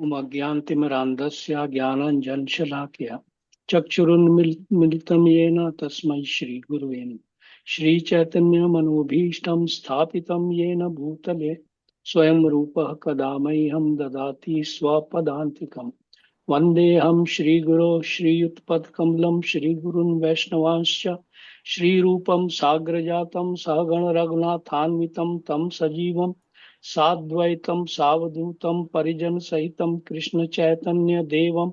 उमज्ञानतिमिरान्धस्य ज्ञानाञ्जनशलाकया चक्षुरुन्मिलितं येन तस्मै श्रीगुरुवे नमः। श्रीचैतन्यमनोभीष्टं स्थापितं येन भूतले स्वयं रूपः कदा मह्यं ददाति स्वपदान्तिकम्। वन्देऽहं श्रीगुरो श्रीयुतपदकमलं श्रीगुरून् वैष्णवांश्च श्रीरूपं साग्रजातं सहगण रघुनाथान्वितं तं सजीवं साद्वैतं सावधूतं परिजन सहितं कृष्ण चैतन्य देवं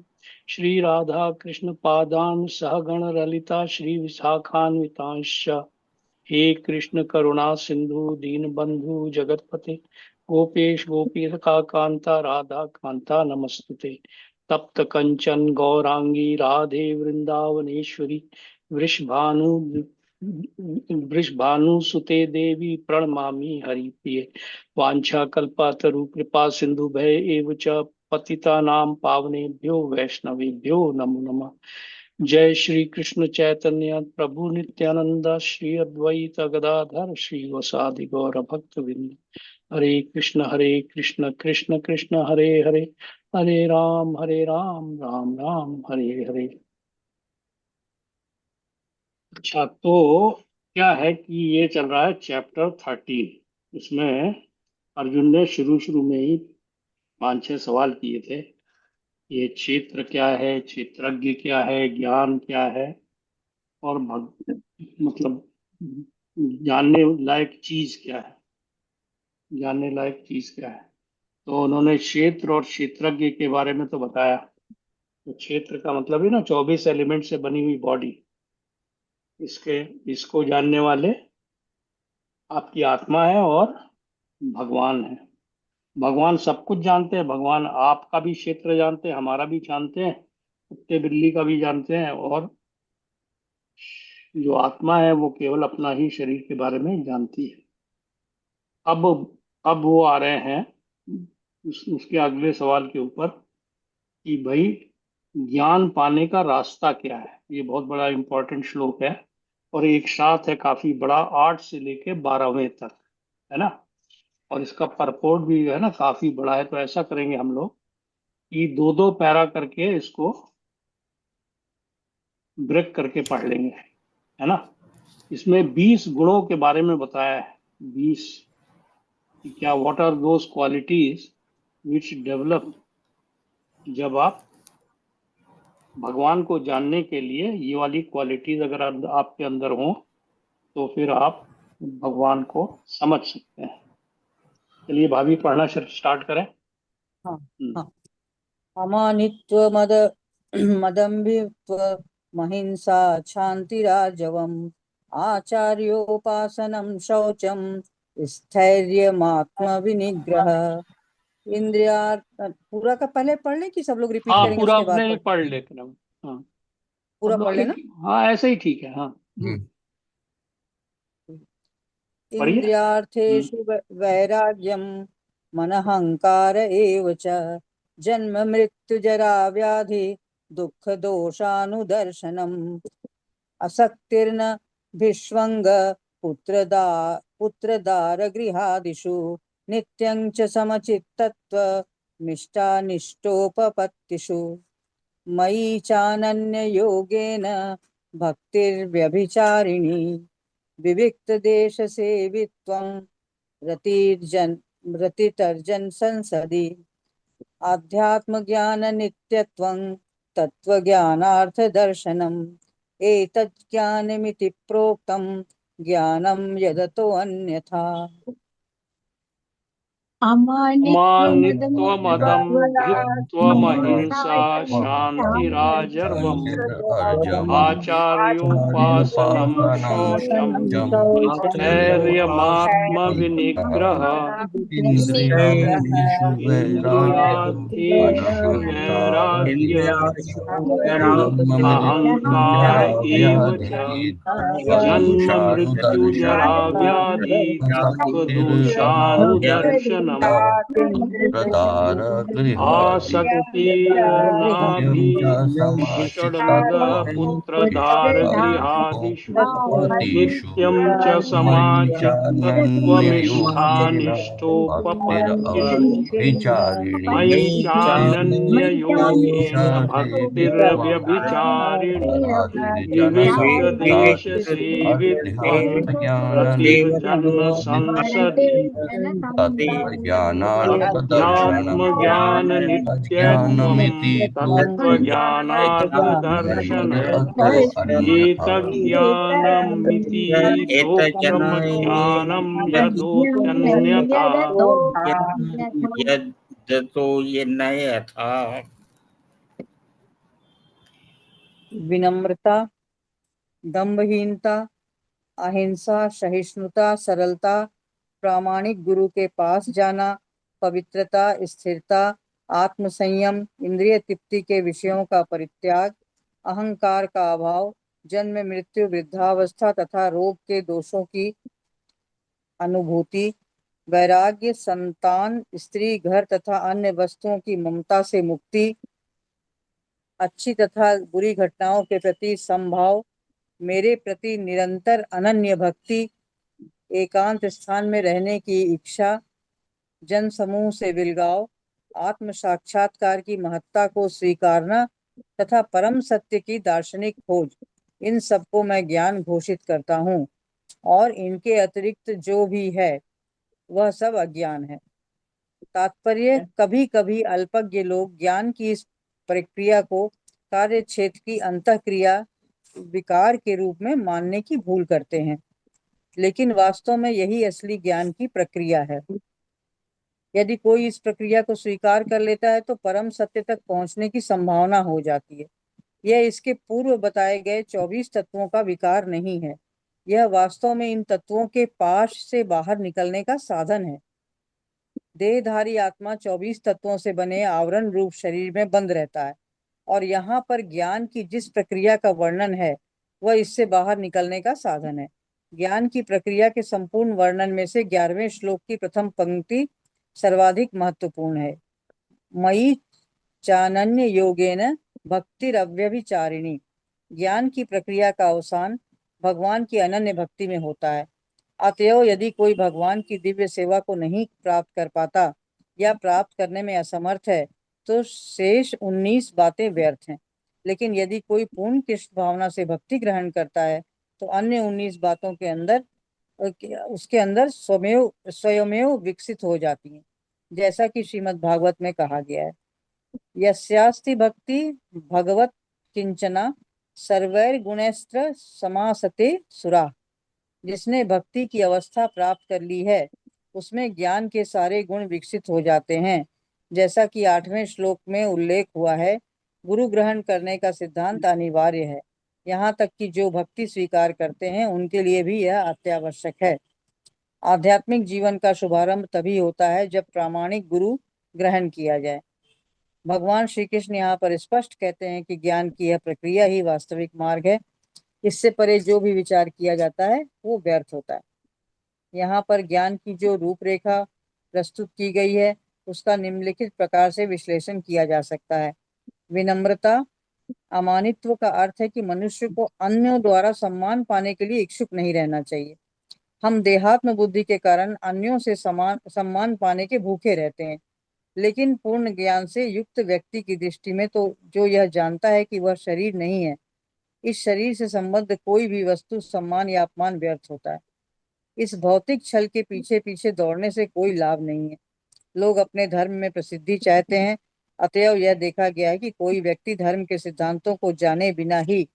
श्री राधा कृष्ण पादान सहगण ललिता श्री विशाखान्वितांश्च। हे कृष्ण करुणा सिंधु दीनबंधु जगतपते गोपेश गोपीका कांता राधा कांता नमस्तुते। तप्त कंचन गौरांगी राधे वृंदावनेश्वरी वृषभानु वृषभानुसुते देवी प्रणमामि हरिप्रिये। वाञ्छाकल्पतरु कृपा सिंधु भय एव च पतितानां पावनेभ्यो वैष्णवेभ्यो नमो नमः। जय श्री कृष्ण चैतन्य प्रभु नित्यानंद श्री अद्वैत गदाधर श्रीवासादि गौर भक्तवृंद। हरे कृष्ण कृष्ण कृष्ण हरे हरे, हरे राम राम राम हरे हरे। अच्छा, तो क्या है कि ये चल रहा है चैप्टर 13। इसमें अर्जुन ने शुरू शुरू में ही 5-6 सवाल किए थे। ये क्षेत्र क्या है, क्षेत्रज्ञ क्या है, ज्ञान क्या है, और मतलब जानने लायक चीज क्या है, जानने लायक चीज क्या है। तो उन्होंने क्षेत्र और क्षेत्रज्ञ के बारे में तो बताया। तो क्षेत्र का मतलब है ना 24 एलिमेंट से बनी हुई बॉडी। इसके इसको जानने वाले आपकी आत्मा है और भगवान है। भगवान सब कुछ जानते हैं। भगवान आपका भी क्षेत्र जानते हैं, हमारा भी जानते हैं, कुत्ते बिल्ली का भी जानते हैं। और जो आत्मा है वो केवल अपना ही शरीर के बारे में जानती है। अब अब वो आ रहे हैं उसके अगले सवाल के ऊपर कि भाई ज्ञान पाने का रास्ता क्या है। ये बहुत बड़ा इंपॉर्टेंट श्लोक है और एक साथ है, काफी बड़ा, 8 से लेके 12वें तक है ना। और इसका परपोर्ट भी है ना काफी बड़ा है। तो ऐसा करेंगे हम लोग कि 2-2 पैरा करके इसको ब्रेक करके पढ़ लेंगे, है ना। इसमें 20 गुणों के बारे में बताया है। 20 कि क्या, what are those qualities which develop. जब आप भगवान को जानने के लिए ये वाली क्वालिटीज अगर आपके अंदर हो तो फिर आप भगवान को समझ सकते हैं। चलिए भाभी पढ़ना स्टार्ट करें। हाँ हाँ। अमानित्व मदम्भित्व महिंसा क्षान्तिराजवम् आचार्योपासनं शौचं स्थैर्यमात्मविनिग्रह इंद्रियार्थ। पूरा का पहले पढ़ लें कि सब लोग रिपीट हाँ करेंगे पूरा उसके बाद अपने पढ़? पढ़ लेते हैं। हाँ पूरा अब पढ़ लेना। हाँ ऐसे ही ठीक है। हाँ पढ़िए। इंद्रियार्थेषु वैराग्यं मनहंकार एव च जन्म मृत्यु जरा व्याधि दुख दोषानुदर्शनम् असक्तिर्न भिष्वंग पुत्रदार गृहादिषु नित्यं च समचित्तत्व निष्ठानिष्ठोपपत्तिषु मयि चानन्ययोगेन भक्तिर्व्यभिचारिणी विविक्त देश सेवित्वं रतितर्जन संसदि आध्यात्म ज्ञान नित्यत्वं तत्वज्ञानार्थ दर्शनम् एतत् ज्ञानमिति प्रोक्तं ज्ञानं यदतो अन्यथा। अमानित्वमदम्भित्वमहिंसा शान्तिराजर्वम् आचार्योपासनं शौचं स्थैर्यमात्मविनिग्रह इंद्रियेषु वैराग्यं इंद्रियार्थेषु वैराग्य अहंकार एव च जन्म मृत्यु जरा व्याधि दुख दोषानुदर्शनम् प्रदानम प्रदार गृह आसक्तिर्नाभिषण्द पुत्रदारगृहादिषु आदिषु नित्यं च मय्यानन्ययोगेन समाचित्तत्वमिष्टोपपत्तिषु भक्तिरविचारिणि मयि चानन्ययोगेन भक्तिर्व्यभिचारिणि भक्तिर्व्यभिचारिणि विविक्तदेशसेवित्वं रतिर्जन्म संसदि तत्त्वज्ञानार्थदर्शनम् अध्यात्मज्ञाननित्यत्वं अज्ञानमिति तु तत्त्वज्ञानार्थदर्शनम् अन्यतो अन्यथा एतज्ज्ञानमितीतोऽक्षमज्ञानं यदोच्यन्यथा यद्दतो यथा विनम्रता, दंभहीनता, अहिंसा, सहिष्णुता, सरलता, प्रामाणिक गुरु के पास जाना, पवित्रता, स्थिरता, आत्मसंयम, इंद्रिय तृप्ति के विषयों का परित्याग, अहंकार का अभाव, जन्म मृत्यु वृद्धावस्था तथा रोग के दोषों की अनुभूति, वैराग्य, संतान, स्त्री, घर तथा अन्य वस्तुओं की ममता से मुक्ति, अच्छी तथा बुरी घटनाओं के प्रति समभाव, मेरे प्रति निरंतर अनन्य भक्ति, एकांत स्थान में रहने की इच्छा, जन समूह से विलगाव, आत्म साक्षात्कार की महत्ता को स्वीकारना तथा परम सत्य की दार्शनिक खोज, इन सबको मैं ज्ञान घोषित करता हूँ और इनके अतिरिक्त जो भी है वह सब अज्ञान है। तात्पर्य, कभी कभी अल्पज्ञ लोग ज्ञान की इस प्रक्रिया को कार्य क्षेत्र की अंतःक्रिया विकार के रूप में मानने की भूल करते हैं, लेकिन वास्तव में यही असली ज्ञान की प्रक्रिया है। यदि कोई इस प्रक्रिया को स्वीकार कर लेता है तो परम सत्य तक पहुंचने की संभावना हो जाती है। यह इसके पूर्व बताए गए 24 तत्वों का विकार नहीं है, यह वास्तव में इन तत्वों के पाश से बाहर निकलने का साधन है। देहधारी आत्मा 24 तत्वों से बने आवरण रूप शरीर में बंद रहता है और यहाँ पर ज्ञान की जिस प्रक्रिया का वर्णन है वह इससे बाहर निकलने का साधन है। ज्ञान की प्रक्रिया के संपूर्ण वर्णन में से 11वें श्लोक की प्रथम पंक्ति सर्वाधिक महत्वपूर्ण है। मयि चानन्य योगेन भक्तिरव्यभिचारिणी। ज्ञान की प्रक्रिया का अवसान भगवान की अनन्य भक्ति में होता है। अतएव यदि कोई भगवान की दिव्य सेवा को नहीं प्राप्त कर पाता या प्राप्त करने में असमर्थ है तो शेष 19 बातें व्यर्थ हैं। लेकिन यदि कोई पूर्ण कृष्ण भावना से भक्ति ग्रहण करता है तो अन्य 19 बातों के अंदर उसके अंदर स्वयमेव विकसित हो जाती हैं, जैसा कि श्रीमद् भागवत में कहा गया है। यस्यास्ति भक्ति भगवत किंचना सर्वैर गुणैस्त्र समासते सुरा। जिसने भक्ति की अवस्था प्राप्त कर ली है उसमें ज्ञान के सारे गुण विकसित हो जाते हैं। जैसा कि 8वें श्लोक में उल्लेख हुआ है, गुरु ग्रहण करने का सिद्धांत अनिवार्य है, यहाँ तक कि जो भक्ति स्वीकार करते हैं उनके लिए भी यह अत्यावश्यक है। आध्यात्मिक जीवन का शुभारंभ तभी होता है जब प्रामाणिक गुरु ग्रहण किया जाए। भगवान श्री कृष्ण यहाँ पर स्पष्ट कहते हैं कि ज्ञान की यह प्रक्रिया ही वास्तविक मार्ग है, इससे परे जो भी विचार किया जाता है वो व्यर्थ होता है। यहाँ पर ज्ञान की जो रूपरेखा प्रस्तुत की गई है उसका निम्नलिखित प्रकार से विश्लेषण किया जा सकता है। विनम्रता, अमानित्व का अर्थ है कि मनुष्य को अन्यों द्वारा सम्मान पाने के लिए इच्छुक नहीं रहना चाहिए। हम देहात्म बुद्धि के कारण अन्यों से सम्मान पाने के भूखे रहते हैं, लेकिन पूर्ण ज्ञान से युक्त व्यक्ति की दृष्टि में तो जो यह जानता है कि वह शरीर नहीं है, इस शरीर से संबद्ध कोई भी वस्तु सम्मान या अपमान व्यर्थ होता है। इस भौतिक छल के पीछे पीछे दौड़ने से कोई लाभ नहीं है। लोग अपने धर्म में प्रसिद्धि चाहते हैं, अतएव यह देखा गया है कि कोई व्यक्ति धर्म के सिद्धांतों को जाने बिना ही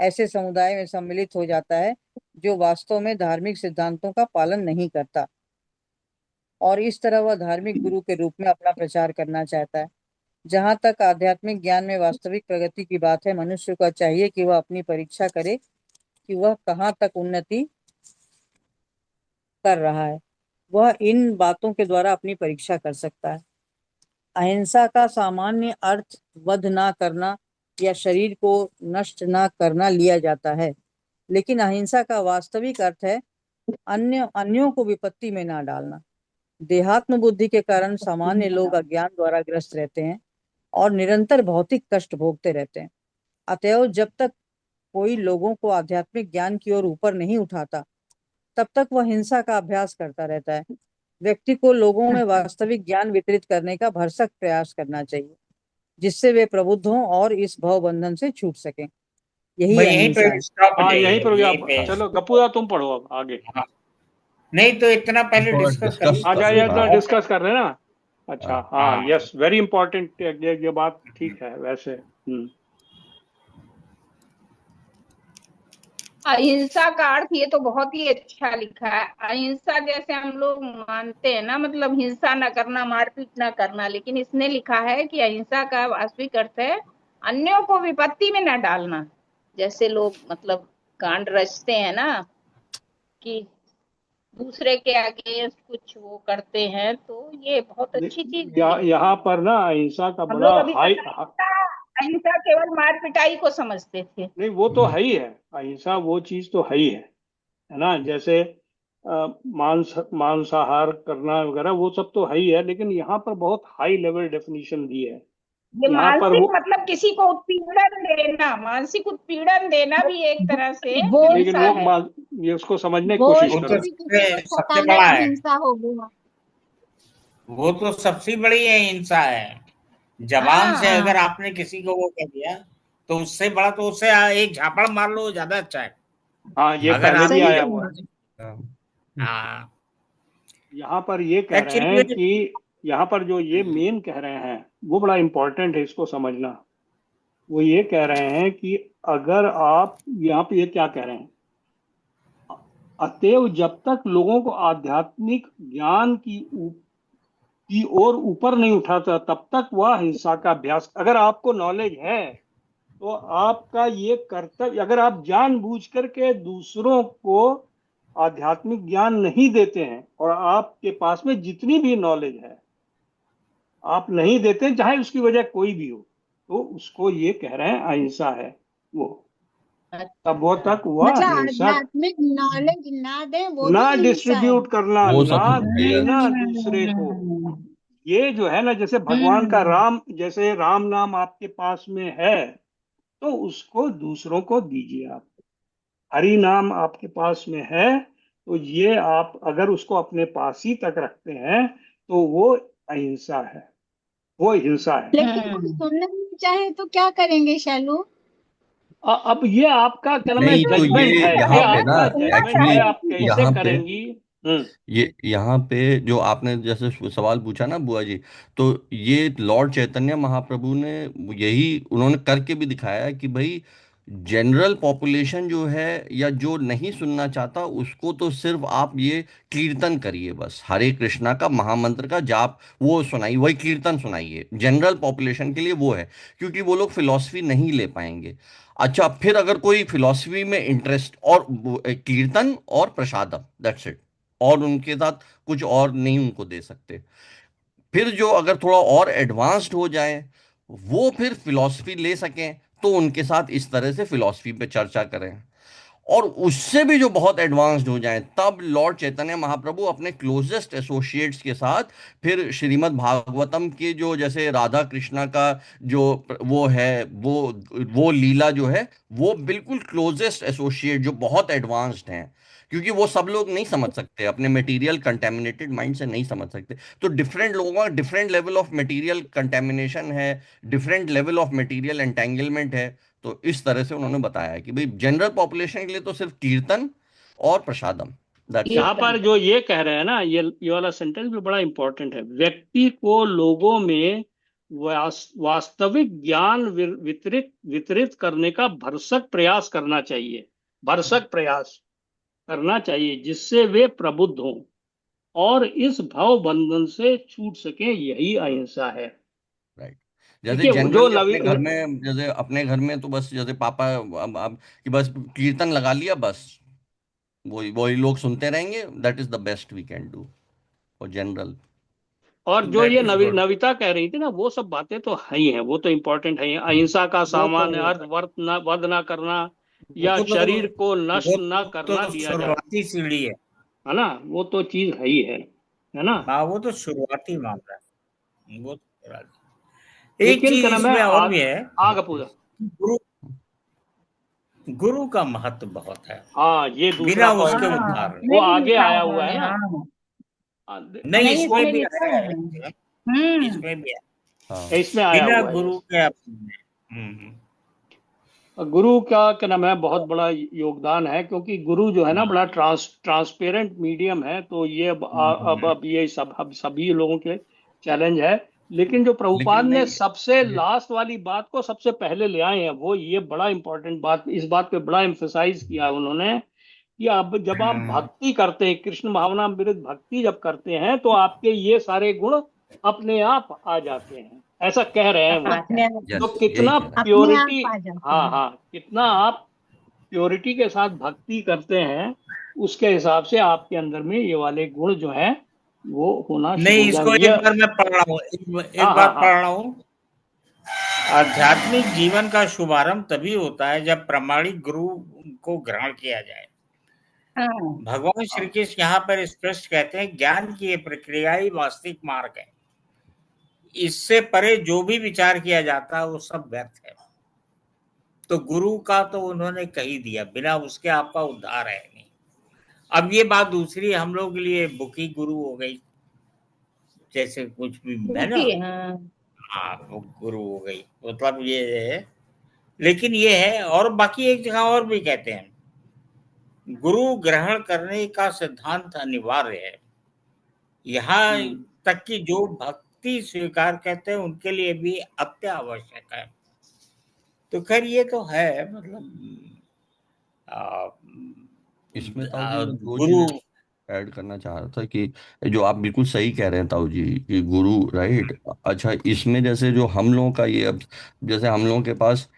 ऐसे समुदाय में सम्मिलित हो जाता है जो वास्तव में धार्मिक सिद्धांतों का पालन नहीं करता और इस तरह वह धार्मिक गुरु के रूप में अपना प्रचार करना चाहता है। जहाँ तक आध्यात्मिक ज्ञान में वास्तविक प्रगति की बात है, मनुष्य को चाहिए कि वह अपनी परीक्षा करे कि वह कहाँ तक उन्नति कर रहा है। वह इन बातों के द्वारा अपनी परीक्षा कर सकता है। अहिंसा का सामान्य अर्थ वध ना करना या शरीर को नष्ट ना करना लिया जाता है, लेकिन अहिंसा का वास्तविक अर्थ है अन्यों को विपत्ति में ना डालना। देहात्म बुद्धि के कारण सामान्य लोग अज्ञान द्वारा ग्रस्त रहते हैं और निरंतर भौतिक कष्ट भोगते रहते हैं। अतएव जब तक कोई लोगों को आध्यात्मिक ज्ञान की ओर ऊपर नहीं उठाता, तब तक वह हिंसा का अभ्यास करता रहता है। व्यक्ति को लोगों में वास्तविक ज्ञान वितरित करने का भरसक प्रयास करना चाहिए, जिससे वे प्रबुद्ध हों और इस भव बंधन से छूट सकें। यही भाई यहीं अहिंसा पे है। स्टॉप हो हाँ यहीं जाइए, पर यहीं पे। चलो गप्पूदा तुम पढ़ो अब आगे। हाँ, नहीं तो इतना पहले थोड़ा डिस्कस कर डिस्कस आ कर जाए लो। इतना हाँ डिस्कस कर रहे हैं ना। अच्छा हाँ हाँ हाँ। यस वेरी इंपॉर्टेंट, ये बात ठीक है वैसे। अहिंसा का अर्थ ये तो बहुत ही अच्छा लिखा है। अहिंसा जैसे हम लोग मानते हैं ना, मतलब हिंसा न करना, मारपीट न करना, लेकिन इसने लिखा है कि अहिंसा का वास्तविक अर्थ है अन्यों को विपत्ति में न डालना। जैसे लोग मतलब कांड रचते हैं ना कि दूसरे के आगे कुछ वो करते हैं, तो ये बहुत अच्छी चीज है। यहाँ पर ना अहिंसा का हम बड़ा लोग अभी हाई, अहिंसा केवल मार पिटाई को समझते थे। नहीं वो तो है ही है, अहिंसा वो चीज तो है ही है ना। जैसे मांसाहार करना वगैरह वो सब तो है ही है, लेकिन यहाँ पर बहुत हाई लेवल डेफिनेशन दी है। ये यहाँ पर मानसिक वो मतलब किसी को उत्पीड़न देना, मानसिक उत्पीड़न देना भी एक तरह से लेकिन हिंसा है। ये उसको समझने की बोल कोशिश वो के तो करो। भी किसी को सबसे सताना बड़ा भी है, हिंसा हो गया। वो तो सबसे बड़ी है हिंसा है। जबान से हाँ अगर आपने किसी को वो कर दिया, तो उससे बड़ा तो उससे एक झापड़ मार लो ज्यादा अच्छा है। हाँ ये अगर पहले भी आपने सही आया है। हुआ है। हाँ यहाँ पर ये कह रहे हैं एक्चुअली कि यहाँ पर जो ये मेन कह रहे हैं वो बड़ा इंपॉर्टेंट है, इसको समझना। वो ये कह रहे हैं कि अगर आप, यहाँ पे ये क्या कह रहे हैं, अतएव जब तक लोगों को आध्यात्मिक ज्ञान की ओर ऊपर नहीं उठाता, तब तक वह हिंसा का अभ्यास। अगर आपको नॉलेज है तो आपका ये कर्तव्य, अगर आप जानबूझ करके दूसरों को आध्यात्मिक ज्ञान नहीं देते हैं और आपके पास में जितनी भी नॉलेज है आप नहीं देते, चाहे उसकी वजह कोई भी हो, तो उसको ये कह रहे हैं अहिंसा है वो। तब वो तक वह मतलब हिंसक, आध्यात्मिक नॉलेज ना दे वो ना भी हिंसा है। डिस्ट्रीब्यूट करना, वो ना सब है यार। देना दूसरे को। ये जो है ना, जैसे भगवान का राम, जैसे राम नाम आपके पास में है तो उसको दूसरों को दीजिए। आप हरि नाम आपके पास में है तो ये आप अगर उसको अपने पास ही तक रखते हैं तो वो अहिंसा है, वो हिंसा है। लेकिन कोई सुनना नहीं चाहे तो क्या करेंगे शैलू? अब ये आपका क्या नाम है, नहीं तो ये जजमेंट है, ये यहाँ पे ना आपका जजमेंट एक्चुअली है, आप कैसे यहाँ पे करेंगी। हम्म। ये यहाँ पे जो आपने जैसे सवाल पूछा ना बुआ जी, तो ये लॉर्ड चैतन्य महाप्रभु ने यही उन्होंने करके भी दिखाया है कि भाई जनरल पॉपुलेशन जो है या जो नहीं सुनना चाहता उसको तो सिर्फ आप ये कीर्तन करिए, बस हरे कृष्णा का महामंत्र का जाप वो सुनाइए, वही कीर्तन सुनाइए। जनरल पॉपुलेशन के लिए वो है, क्योंकि वो लोग फिलॉसफी नहीं ले पाएंगे। अच्छा, फिर अगर कोई फिलॉसफी में इंटरेस्ट और कीर्तन और प्रसादम, दैट्स इट, और उनके साथ कुछ और नहीं उनको दे सकते। फिर जो अगर थोड़ा और एडवांस्ड हो जाए, वो फिर फिलॉसफी ले सकें, तो उनके साथ इस तरह से फिलॉसफी पे चर्चा करें। और उससे भी जो बहुत एडवांस्ड हो जाए, तब लॉर्ड चैतन्य महाप्रभु अपने क्लोजेस्ट एसोसिएट्स के साथ फिर श्रीमद् भागवतम के जो जैसे राधा कृष्णा का जो वो है, वो लीला जो है, वो बिल्कुल क्लोजेस्ट एसोसिएट जो बहुत एडवांस्ड हैं, क्योंकि वो सब लोग नहीं समझ सकते, अपने मटेरियल कंटेमिनेटेड माइंड से नहीं समझ सकते। तो डिफरेंट लोगों का different level of material contamination है, different level of material entanglement है। तो इस तरह से उन्होंने बताया कि भाई जनरल पॉपुलेशन के लिए तो सिर्फ कीर्तन और प्रसादम, दैट्स इट। यहाँ पर जो ये कह रहे हैं ना, ये वाला सेंटेंस भी बड़ा इंपॉर्टेंट है। व्यक्ति को लोगों में वास्तविक ज्ञान वितरित वितरित करने का भरसक प्रयास करना चाहिए, भरसक प्रयास करना चाहिए, जिससे वे प्रबुद्ध हों और इस भव बंधन से छूट सके, यही अहिंसा है। राइट। जैसे देखिए जो जनरली अपने घर में, जैसे अपने घर में तो बस जैसे पापा अब कि बस कीर्तन लगा लिया, बस वही वही लोग सुनते रहेंगे, that is the best we can do for general. और जो दैट ये इज गुड। नविता कह रही थी ना, वो सब बातें तो है ही हैं, वो तो इम्पोर्टेंट है ही। अहिंसा का वो तो सामान्य अर्थ वध ना करना या वो तो शरीर को नष्ट वो ना करना तो दिया जाए, शुरुआती सीढ़ी है। है ना, वो तो चीज है ही है। है ना। हाँ, वो तो शुरुआती मामला है, वो तो शुरुआती। एक लेकिन क्या चीज नाम है इसमें और भी है, आगे पूरा। गुरु गुरु का महत्व बहुत है, हाँ, ये दूसरा बिना पॉइंट उसके है, हाँ, उद्धार वो नहीं। नहीं आगे लिखा आया है हुआ है उन्होंने, ना। हाँ। नहीं, नहीं, इसमें इसमें भी लिखा है, है। हम्म। इसमें भी है, हाँ इसमें आया बिना हुआ है, गुरु यस। के आप गुरु का क्या नाम है बहुत बड़ा योगदान है, क्योंकि गुरु जो है ना बड़ा ट्रांसपेरेंट मीडियम है। तो ये अब ये सब अब सभी लोगों के चैलेंज है। लेकिन जो प्रभुपाद लेकिन ने नहीं सबसे ये लास्ट वाली बात को सबसे पहले ले आए हैं, वो ये बड़ा इंपॉर्टेंट बात, इस बात पे बड़ा एम्फेसाइज किया है उन्होंने कि अब जब आप भक्ति करते हैं, कृष्ण भावना विरुद्ध भक्ति जब करते हैं, तो आपके ये सारे गुण अपने आप आ जाते हैं, ऐसा कह रहे हैं वो। अपने तो यस यही कितना कह रहा अपने आप प्योरिटी, आ जाते हाँ हैं। हाँ, कितना आप प्योरिटी के साथ भक्ति करते हैं, उसके हिसाब से आपके अंदर में ये वाले गुण जो है वो होना शुरू नहीं, हो इसको जाएंगे। एक बार मैं पढ़ रहा हूँ, एक हाँ हाँ बार हाँ। पढ़ रहा हूँ। आध्यात्मिक जीवन का शुभारंभ तभी होता है जब प्रामाणिक गुरु को ग्रहण किया जाए। हाँ, भगवान श्री हाँ, कृष्ण यहाँ पर स्पष्ट कहते हैं, ज्ञान की ये प्रक्रिया ही वास्तविक मार्ग है, इससे परे जो भी विचार किया जाता है वो सब व्यर्थ है। तो गुरु का तो उन्होंने कह ही दिया, बिना उसके आपका उद्धार है नहीं। अब ये बात दूसरी हम लोग के लिए बुकी गुरु हो गई, जैसे कुछ भी है ना, दुखी, हाँ। हाँ, वो गुरु हो गई, मतलब ये है। लेकिन ये है, और बाकी एक जगह और भी कहते हैं, गुरु ग्रहण करने का सिद्धांत अनिवार्य है, यहाँ हम्म। तक कि जो भक्ति स्वीकार करते हैं उनके लिए भी अत्यावश्यक है। तो खैर ये तो है, मतलब आ, इसमें ताऊ जी मैं दो गुरु। चीजें ऐड करना चाह रहा था कि जो आप बिल्कुल सही कह रहे हैं ताऊ जी कि गुरु राइट। अच्छा इसमें जैसे जो हम लोगों का ये अब जैसे हम लोगों के पास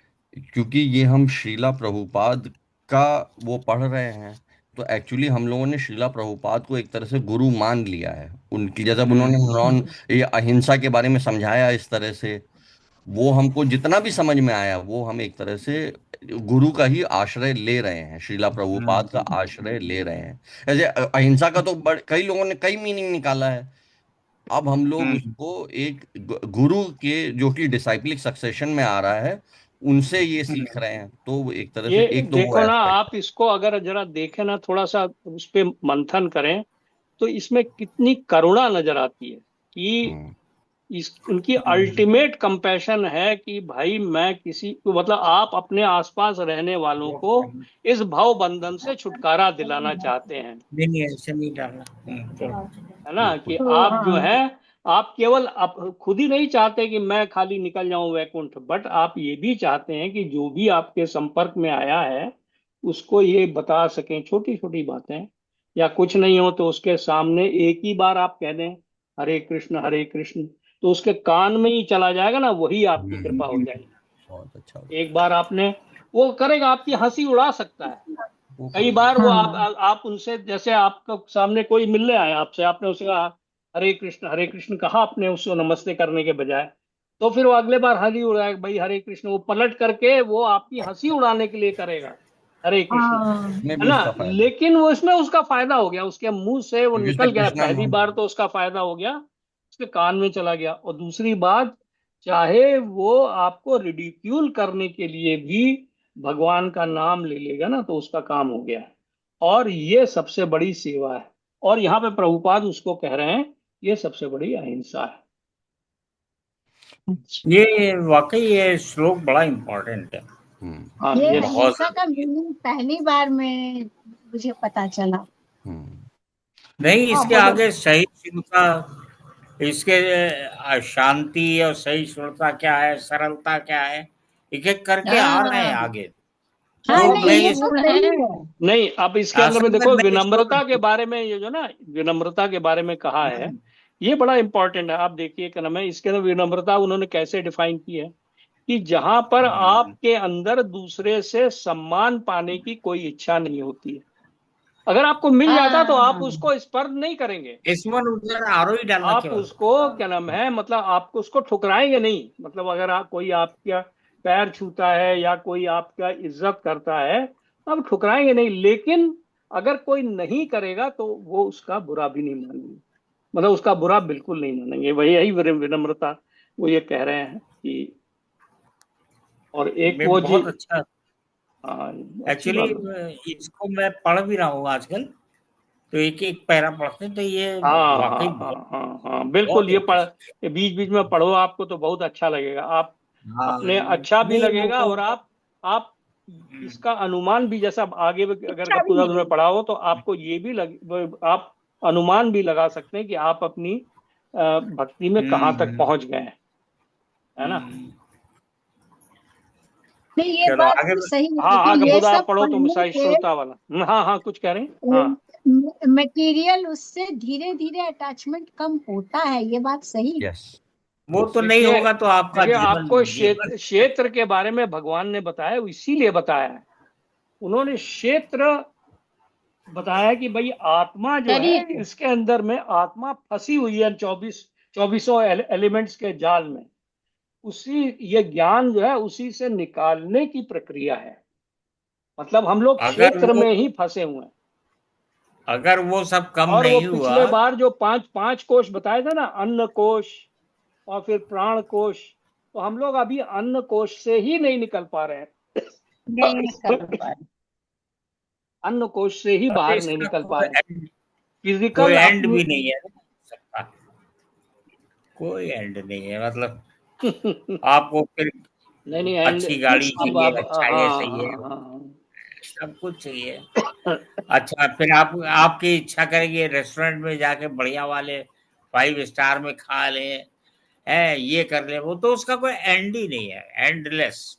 क्योंकि ये हम श्रीला प्रभुपाद का वो पढ़ रहे हैं तो एक्चुअली हम लोगों ने श्रीला प्रभुपाद को एक तरह से गुरु मान लिया है उनकी जैसे अब उन्होंने नॉन ये अहिंसा के बारे में समझाया इस तरह से वो हमको जितना भी समझ में आया वो हम एक तरह से गुरु का ही आश्रय ले रहे हैं श्रीला प्रभुपाद का आश्रय ले रहे हैं। ऐसे अहिंसा का तो कई लोगों ने कई मीनिंग निकाला है। अब हम लोग उसको एक गुरु के जो कि डिसाइप्लिक सक्सेशन में आ रहा है उनसे ये सीख रहे हैं तो वो एक तरह से ये एक तो वो देखो ना, एस्पेक्ट आप इसको अगर जरा देखें ना, थोड़ा सा उस पे मंथन करें, तो इसमें कितनी करुणा नजर आती है कि है। इस उनकी अल्टीमेट कंपैशन है कि भाई मैं किसी को, मतलब आप अपने आसपास रहने वालों को इस भव बंधन से छुटकारा दिलाना चाहते हैं, नहीं नहीं, ऐसे नहीं डालना। है ना। कि बिल्कुल। आप जो हाँ, है, आप केवल खुद ही नहीं चाहते कि मैं खाली निकल जाऊं वैकुंठ, बट आप ये भी चाहते हैं कि जो भी आपके संपर्क में आया है उसको ये बता सकें छोटी छोटी बातें, या कुछ नहीं हो तो उसके सामने एक ही बार आप कह दें हरे कृष्ण, तो उसके कान में ही चला जाएगा ना, वही आपकी कृपा हो जाएगी। बहुत अच्छा एक बार आपने, वो करेगा, आपकी हंसी उड़ा सकता है। वो कई करेगा। बार वो हाँ, आप उनसे, जैसे आपका सामने कोई मिलने आया आपसे, आपने उसे कहा हरे कृष्ण कहा आपने उसको नमस्ते करने के बजाय, तो फिर वो अगले बार हंसी उड़ाएगा, भाई हरे कृष्ण, वो पलट करके वो आपकी हंसी उड़ाने के लिए करेगा हरे कृष्ण, हाँ, इसमें भी है ना। उसका फायदा लेकिन वो इसमें उसका फायदा हो गया, उसके मुंह से वो क्योंकि उसने निकल गया, कृष्णा पहली नाम बार तो उसका फायदा हो गया, उसके कान में चला गया। और दूसरी बात, चाहे वो आपको रिडिक्यूल करने के लिए भी भगवान का नाम ले लेगा ना, तो उसका काम हो गया। और ये सबसे बड़ी सेवा है, और यहाँ पे प्रभुपाद उसको कह रहे हैं ये सबसे बड़ी अहिंसा है। अच्छा। ये वाकई ये श्लोक बड़ा इम्पोर्टेंट है, हम्म हाँ, ये ये बहुत अहिंसा ज्यादा। का मीनिंग पहली बार में मुझे पता चला। हम्म नहीं, हाँ इसके मतलब आगे सहिष्णुता, इसके शांति और सहिष्णुता क्या है, सरलता क्या है, एक एक करके आ रहे हैं हाँ, आगे। हाँ, सब तो मैं नहीं, गुण ये इस तो गुण है। सही है। नहीं, अब इसके अंदर में असल में देखो मैं इसको विनम्रता के बारे में, ये जो ना विनम्रता के बारे में कहा है, ये बड़ा इंपॉर्टेंट है। आप देखिए क्या नाम है, इसके अंदर विनम्रता उन्होंने कैसे डिफाइन की है कि जहां पर आपके अंदर दूसरे से सम्मान पाने की कोई इच्छा नहीं होती है, अगर आपको मिल जाता तो आप हाँ, उसको स्पर्श नहीं करेंगे, इसमें उधर आरो ही डालना आप केवल। उसको क्या नाम है, मतलब आपको उसको ठुकराएंगे नहीं। मतलब अगर आप, कोई आपका पैर छूता है या कोई आपका इज्जत करता है तो आप ठुकराएंगे नहीं, लेकिन अगर कोई नहीं करेगा तो वो उसका बुरा भी नहीं मानेंगे। मतलब उसका बुरा बिल्कुल नहीं मानेंगे। वही यही विनम्रता वो ये कह रहे हैं कि, और एक मैं वो जी, बहुत अच्छा, हाँ, अच्छी एक्चुअली बात है। इसको मैं पढ़ भी रहा हूँ आजकल, तो एक एक पैरा पढ़ते हैं तो ये हाँ वाकई हाँ बहुत हाँ हाँ हाँ, बिल्कुल, बहुत ये पढ़, इंटरेस्टिंग ये बीच बीच में पढ़ो, आपको तो बहुत अच्छा लगेगा। आप है। हाँ, अपने अच्छा भी नहीं लगेगा, और आप हम्म, इसका अनुमान भी, जैसा अब आगे भी अगर अच्छा भी गप्पूदास में मिलेगी। पढ़ा हो तो आपको ये भी आप अनुमान भी लगा सकते हैं कि आप अपनी भक्ति में कहाँ तक हम्म, पहुंच गए हैं, है ना। हम्म। नहीं, ये चलो बात आगे तो सही है, हाँ हाँ, लेकिन ये गप्पूदास आप सब पढ़ो तुम पढ़ने से सहिष्णुता वाला। हाँ हाँ, कुछ कह रहे हैं, हाँ। मटेरियल उससे धीरे धीरे अटैचमेंट कम होता है, ये बात सही है। यस। वो तो नहीं देखिए होगा तो आपका देखिए, जीवन आपको जीवन क्षेत्र के बारे में भगवान ने बताया, इसीलिए बताया है। उन्होंने क्षेत्र बताया कि भाई आत्मा जो है, शरीर को। इसके अंदर में आत्मा फंसी हुई है 2400 एलिमेंट्स के जाल में। उसी, ये ज्ञान जो है उसी से निकालने की प्रक्रिया है। मतलब हम लोग अगर क्षेत्र वो में ही फंसे हुए हैं। अगर वो सब कम और वो नहीं हुआ। पिछले बार जो पांच पांच कोश बताए थे ना, अन्न कोश और फिर प्राण कोश, तो हम लोग अभी अन्न कोश से ही नहीं निकल पा रहे नहीं निकल हैं। पाए। अन्न कोश से ही और बाहर नहीं इसका निकल पा रहे हैं। कोई फिजिकल एंड अपनी भी नहीं है सबका, कोई एंड नहीं है। मतलब नहीं आपको फिर नहीं, एंड अच्छी गाड़ी चाहिए, अब अच्छा हाँ ये चाहिए, हाँ हाँ सब कुछ चाहिए। अच्छा, फिर आप आपकी इच्छा करेगी रेस्टोरेंट में जाके बढ़िया वाले 5 स्टार में खा लें, है ये कर ले, वो तो उसका कोई एंड ही नहीं है, एंडलेस।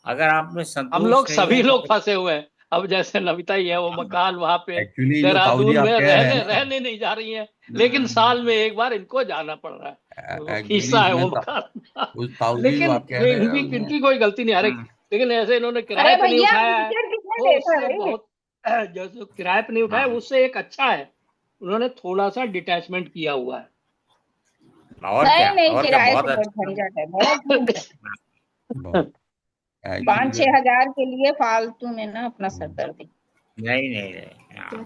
अगर आप में हम लोग संतोष नहीं सभी है तो लोग फिर फंसे हुए हैं। अब जैसे नविता ही है, वो मकान वहां पे एक्चुअली जो ताऊ जी देहरादून में आप कह रहे हैं रहने ना, रहने नहीं जा रही हैं, लेकिन साल में एक बार इनको जाना पड़ रहा है। वो एक्चुअली हिस्सा है वो इसमें मकान। उस ताऊ जी जो लेकिन आप कह रहे हैं इनकी उसमें, इनकी कोई गलती नहीं आ रही। हम्म, लेकिन ऐसे इन्होंने अरे किराए पे नहीं भैया, उठाया है, टिकट कितने तो देता उससे भाई? बहुत, जो किराए पे नहीं उठाया हाँ, उससे एक अच्छा है, उन्होंने थोड़ा सा डिटैचमेंट किया हुआ नहीं नहीं, और क्या किराए बहुत से बहुत अच्छा। झंझट है, बहुत झंझट। है। बहुत पाँच एक्चुअली। छह हजार के लिए फालतू में ना अपना सरदर्दी। नहीं नहीं नहीं, हाँ।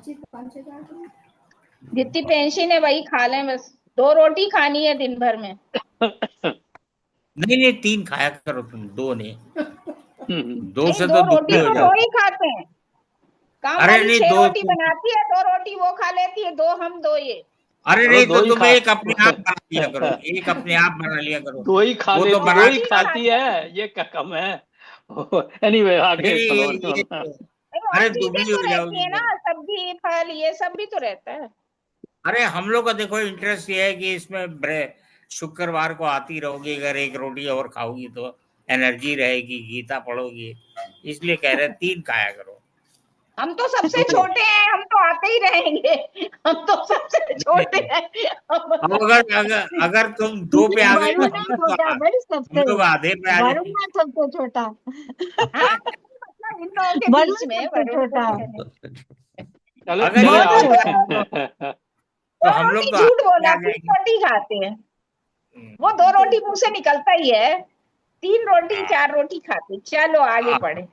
जितनी पेंशन है वही खा लें बस। 2 रोटी खानी है दिन भर में। नहीं नहीं, 3 खाया करो तुम, 2 नहीं। 2 नहीं, से दो तो रोटी दुखी हो तो 2 ही जाते। खाते हैं। काम अरे वाली नहीं, 6 2 रोटी बनाती है, 2 रोटी वो खा लेती है, 2 हम 2 ये। अरे चलो नहीं, दो तो ही तुम खा एक अपने आप बना लिया करो, एक अपने आप बना लिया करो। दो ही खा वो तो लेती, दो बना ही रोटी खाती खाते हैं। है, ये क्या कम है। एनीवे, नहीं आगे नहीं, चलो। ये नहीं, और अरे चीजें दुबली तो हो रहती जाओगी है ना, फिर। सब्जी फल ये सब भी तो रहता है। अरे हम लोग का देखो इंटरेस्ट ये है कि इसमें शुक्रवार को आती रहोगी, अगर एक रोटी और खाओगी तो एनर्जी रहेगी, गीता पढ़ोगी, इसलिए कह रहे हैं 3 खाया करो। हम तो सबसे दो, छोटे हैं, हम तो आते ही रहेंगे। हम तो सबसे छोटे नहीं, हैं। अब अगर तुम 2 पे आ गई तो वरुणा छोटा है भाई हम सबसे, लोग आधे पे आ जाएंगे। वरुणा सबसे छोटा। हाँ, मतलब इन लोगों के बीच वरुण में सबसे वरुण को छोटा भी है, रहने। चले अगर चले ये बहुत 2 पे छोटा आगे। है वो। तो 2 हम लोग रोटी तो झूठ आधे पे बोला, आ 3 जाएंगे। रोटी खाते हैं। वो 2 रोटी मुंह से निकलता ही है, 3 रोटी हाँ, 4 रोटी खाते। चलो आगे हाँ, पढ़े।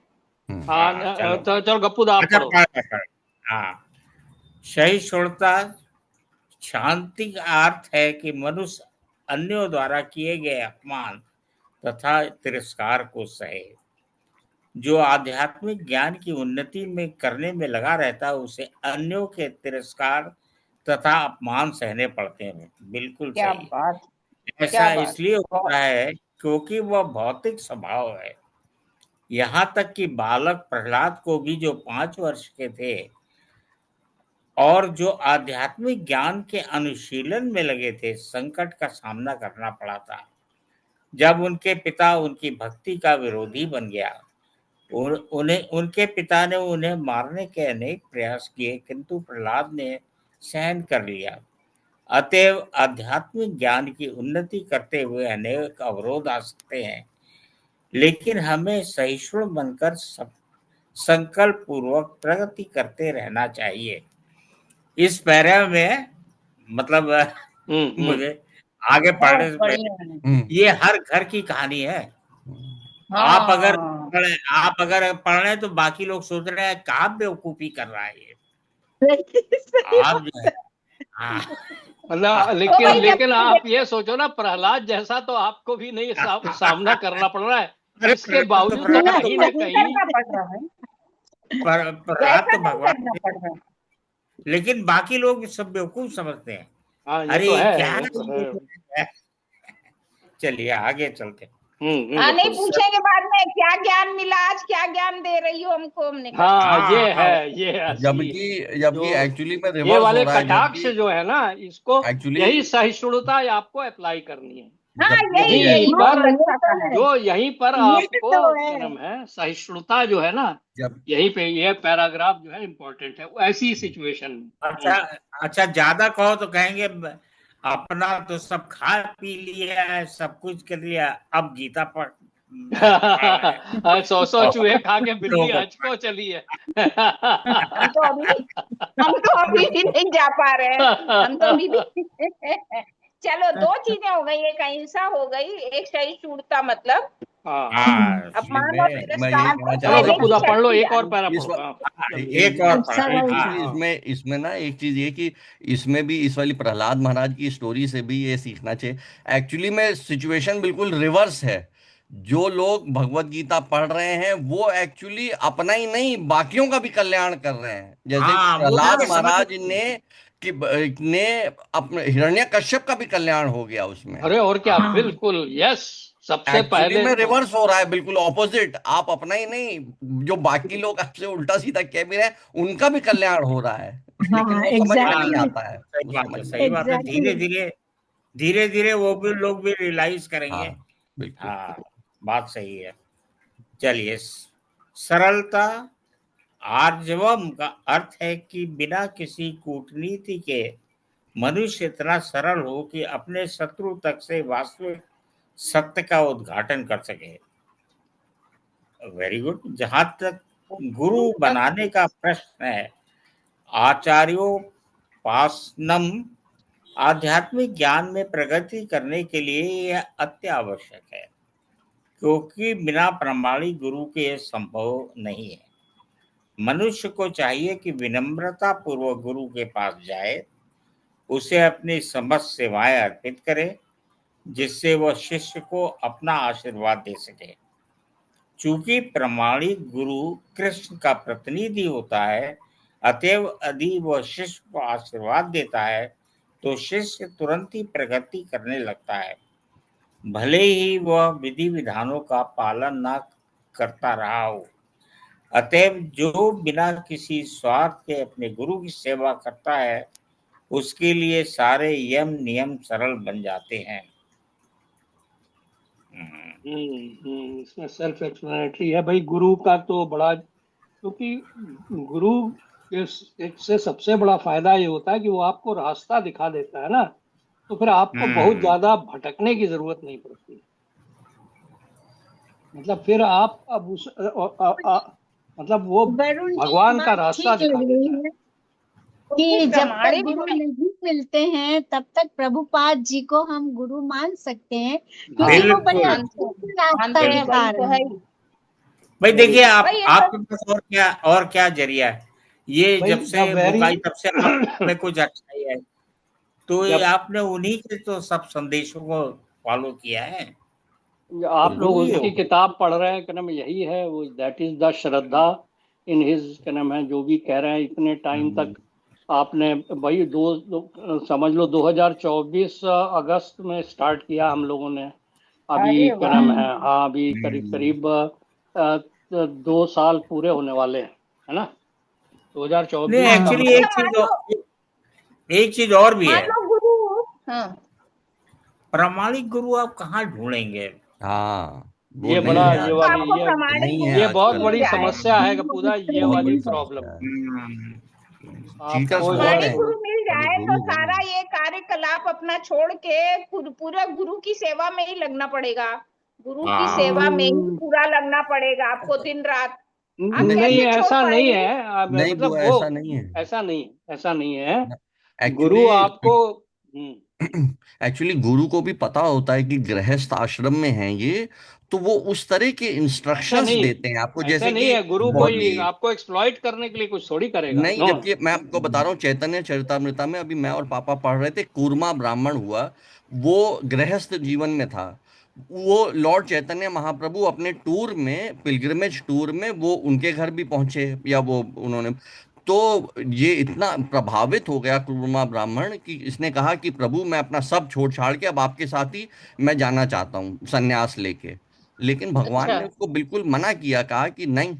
हाँ, चलो। तो चलो गप्पूदा आप अच्छा, पढ़ो। हाँ, सहिष्णुता शांति का अर्थ है कि मनुष्य अन्यों द्वारा किए गए अपमान तथा तिरस्कार को सहे। जो आध्यात्मिक ज्ञान की उन्नति में करने में लगा रहता है उसे अन्यों के तिरस्कार तथा अपमान सहने पड़ते हैं। बिल्कुल क्या सही। बात, क्या ऐसा बात। इसलिए बहुत होता है क्योंकि वह भौतिक स्वभाव है। यहाँ तक कि बालक प्रहलाद को भी, जो 5 वर्ष के थे और जो आध्यात्मिक ज्ञान के अनुशीलन में लगे थे, संकट का सामना करना पड़ा था। जब उनके पिता उनकी भक्ति का विरोधी बन गया, उन्हें उनके पिता ने उन्हें मारने के अनेक प्रयास किए, किंतु प्रहलाद ने सहन कर लिया। अतएव आध्यात्मिक ज्ञान की उन्नति करते हुए अनेक अवरोध आ सकते हैं, लेकिन हमें सहिष्णु बनकर संकल्प पूर्वक प्रगति करते रहना चाहिए। इस पैरा में मतलब हम्म। मुझे आगे बहुत पढ़ने से बढ़िया है। पहले ये हर घर की कहानी है। हाँ, आप अगर पढ़ रहे हैं तो बाकी लोग सोच रहे हैं कहाँ बेवकूफी कर रहा है ये। सही आप बात जो है, हाँ, मतलब तो भाई लेकिन जब आप ये सोचो ना, प्रहलाद जैसा तो आपको भी नहीं सामना करना पड़ रहा है, अरे इसके बावजूद तो प्रहलाद कहीं ना वही कहीं करना पड़ रहा है, प्रहलाद वैसा तो नहीं भगवान करना थे, पड़ रहा है। लेकिन बाकी लोग सब बेवकूफ समझते हैं। हाँ ये अरे तो है, क्या ये तो है। है? चलिए आगे चलते हैं। नहीं बताइए। पूछेंगे बाद में क्या ज्ञान मिला आज, क्या ज्ञान दे रही हो हमको, हमने कहा हाँ हाँ ये हाँ, है, ये असली जबकि जो एक्चुअली में ये रिवर्स हो वाले रहा है। कटाक्ष जबकि जो है ना, इसको एक्चुअली यही सहिष्णुता आपको अप्लाई करनी है। हाँ जबकि यही यहीं यही हाँ पर, बहुत ये अच्छा तो कहा है। है, जो यहीं पर ये आपको तो क्या है। नाम है, सहिष्णुता जो है ना, जब यहीं पे ये पैराग्राफ जो है इम्पोर्टेंट है ऐसी सिचुएशन में। अच्छा अच्छा, ज्यादा कहो तो कहेंगे अपना तो सब खा पी लिया है, सब कुछ कर लिया, अब गीता पढ़ रहा है। 100 और चूहे खा के बिल्ली लोगों हज को चली है। हम तो अभी भी नहीं जा पा रहे हैं, हम तो अभी भी चलो दो चीजें हो गई, एक अहिंसा हो गई, एक सहिष्णुता, मतलब हाँ हाँ, एक्चुअली अपमान और मैं यही तिरस्कार कहना को चाह चलो रहा सहने था की गपुदा कि पढ़ लो, शक्ति एक और आनी पैरा इस पढ़ो। वा- हाँ जल्दी। एक और पढ़ा। एक सरलता। चीज हाँ इसमें इसमें ना एक चीज ये कि इसमें भी इस वाली प्रहलाद महाराज की स्टोरी से भी ये सीखना चाहिए। एक्चुअली में सिचुएशन बिल्कुल रिवर्स है। जो लोग भगवत गीता पढ़ रहे हैं वो एक्चुअली अपना ही नहीं बाकियों का भी कल्याण कर रहे हैं। जैसे हाँ, वो प्रहलाद उनके समझ महाराज ने अपने हिरण्यकश्यप का भी कल्याण हो गया उसमें। अरे और क्या, हाँ बिल्कुल यस, सबसे एक्चुअली पहले में तो रिवर्स हो रहा है, बिल्कुल ऑपोजिट। आप अपना ही नहीं, जो बाकी लोग आपसे उल्टा सीधा कह भी रहे हैं उनका भी कल्याण हो रहा है। लेकिन हाँ वो समझ में हाँ, नहीं एग्जैक्टली, आता है, सही वो बात समझ है, में सही नहीं बात है। आता। धीरे एग्जैक्टली। धीरे धीरे धीरे वो भी लोग भी रियलाइज करेंगे। हाँ बिल्कुल। हाँ, बात सही है। चलिए, सरलता आर्जवम का अर्थ है कि बिना किसी कूटनीति के मनुष्य इतना सरल हो कि अपने शत्रु तक से वास्तविक सत्य का उद्घाटन कर सके। Very good. जहां तक गुरु बनाने का प्रश्न है, आचार्योपासनम आध्यात्मिक ज्ञान में प्रगति करने के लिए यह अति आवश्यक है, क्योंकि बिना प्रमाणिक गुरु के यह संभव नहीं है। मनुष्य को चाहिए कि विनम्रता पूर्वक गुरु के पास जाए, उसे अपनी समस्त सेवाएं अर्पित करे, जिससे वह शिष्य को अपना आशीर्वाद दे सके। चूंकि प्रमाणिक गुरु कृष्ण का प्रतिनिधि होता है, अतएव यदि वह शिष्य को आशीर्वाद देता है तो शिष्य तुरंत ही प्रगति करने लगता है, भले ही वह विधि विधानों का पालन न करता रहा हो। अतएव जो बिना किसी स्वार्थ के अपने गुरु की सेवा करता है, उसके लिए सारे यम नियम सरल बन जाते हैं। इसमें सेल्फ एक्सप्लेनेटरी है भाई। गुरु का तो बड़ा, क्योंकि गुरु के से सबसे बड़ा फायदा ये होता है कि वो आपको रास्ता दिखा देता है ना, तो फिर आपको बहुत हम्म ज्यादा भटकने की जरूरत नहीं पड़ती। मतलब फिर आप अब मतलब वो वरुण जी ये भगवान का बात रास्ता ठीक दिखा लग देता रही है। है क्योंकि कि जब तक प्रमाणिक गुरु गुरु नहीं मिलते हैं तब तक प्रभुपाद जी को हम गुरु मान सकते हैं, क्योंकि हाँ वो बड़े बिल्कुल अच्छे मानते से रास्ता मानते हैं, दिखा वही तो रहे है हैं। ही। भाई वेरी देखिए, गुड भाई ये सब आपके पास और क्या जरिया है। ये भाई। जब द से वेरी बुक आई तब से आप में कुछ अच्छाई है, तो ये जब आपने उन्हीं के तो सब संदेशों को फॉलो किया है, तो आप लोग गुरु ही हो उनकी गए। किताब पढ़ रहे हैं, क्या नाम है, यही है वो, that is the Shraddha in his, क्या नाम है, जो भी कह रहे हैं इतने टाइम हम्म, तक। आपने भाई समझ लो 2024 अगस्त में स्टार्ट किया हम लोगों ने। अभी अरे क्या वाह। नाम है, हाँ अभी करीब हम्म, करीब 2 साल पूरे होने वाले हैं, है ना। नहीं, 2024 का हाँ एक्चुअली मतलब। अच्छा एक चीज और भी मान है। लो गुरु, हाँ प्रामाणिक गुरु आप कहाँ ढूंढेंगे? हाँ वो ये नहीं बड़ा, है ये तो आजकल। वाली, आपको ये प्रमाणिक नहीं है गुरु ये बहुत आजकल। मिल बड़ी जाए, समस्या है पूजा, ये बहुत वाली बड़ी प्रॉब्लम। समस्या है। हम्म, चीटर्स आपको जो बहुत है, प्रमाणिक हैं। गुरु मिल अभी जाए तो गुरु बहुत सारा हैं। ये कार्यकलाप अपना छोड़ के पूरा गुरु की सेवा में ही लगना पड़ेगा। गुरु की हाँ, सेवा में ही हम्म, पूरा लगना पड़ेगा आपको दिन रात। आप नहीं कैसे छोड़ ऐसा नहीं पाएंगे? है। नहीं मतलब बुआ, वो ऐसा नहीं है। ऐसा नहीं है, ऐसा नहीं है। एक्चुअली गुरु आपको एक्चुअली गुरु को भी पता होता है कि गृहस्थ आश्रम में हैं ये, तो वो उस तरह के ऐसा इंस्ट्रक्शंस नहीं, देते हैं आपको, ऐसा जैसे नहीं कि है गुरु कोई बॉडी। आपको एक्सप्लॉइट करने के लिए कुछ थोड़ी करेगा। नहीं, नो। जबकि मैं आपको बता रहा हूँ चैतन्य चरितामृता में अभी मैं और पापा पढ़ रहे थे, कूर्मा ब्राह्मण हुआ, वो गृहस्थ जीवन में था। वो लॉर्ड चैतन्य महाप्रभु अपने टूर में, पिलग्रिमेज टूर में, वो उनके घर भी पहुंचे, या वो उन्होंने, तो ये इतना प्रभावित हो गया कूर्मा ब्राह्मण कि इसने कहा कि प्रभु मैं अपना सब छोड़ छाड़ के अब आपके साथ ही मैं जाना चाहता हूँ संन्यास लेके। लेकिन भगवान अच्छा। ने उसको बिल्कुल मना किया, कहा कि नहीं,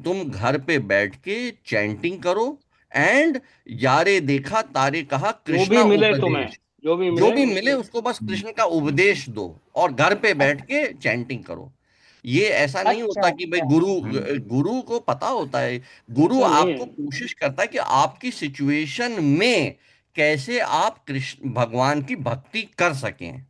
तुम घर पे बैठ के चैंटिंग करो, एंड यारे देखा तारे कहा जो कृष्णा भी मिले तुम्हें, उपदेश, जो भी जो मिले भी मिले उसको। उसको बस कृष्ण का उपदेश दो, और घर पे बैठ के चैंटिंग करो। ये ऐसा नहीं अच्छा। होता कि भाई अच्छा। गुरु, गुरु को पता होता है, गुरु ऐसा नहीं आपको है। कोशिश करता है कि आपकी सिचुएशन में कैसे आप कृष्ण भगवान की भक्ति कर सकें।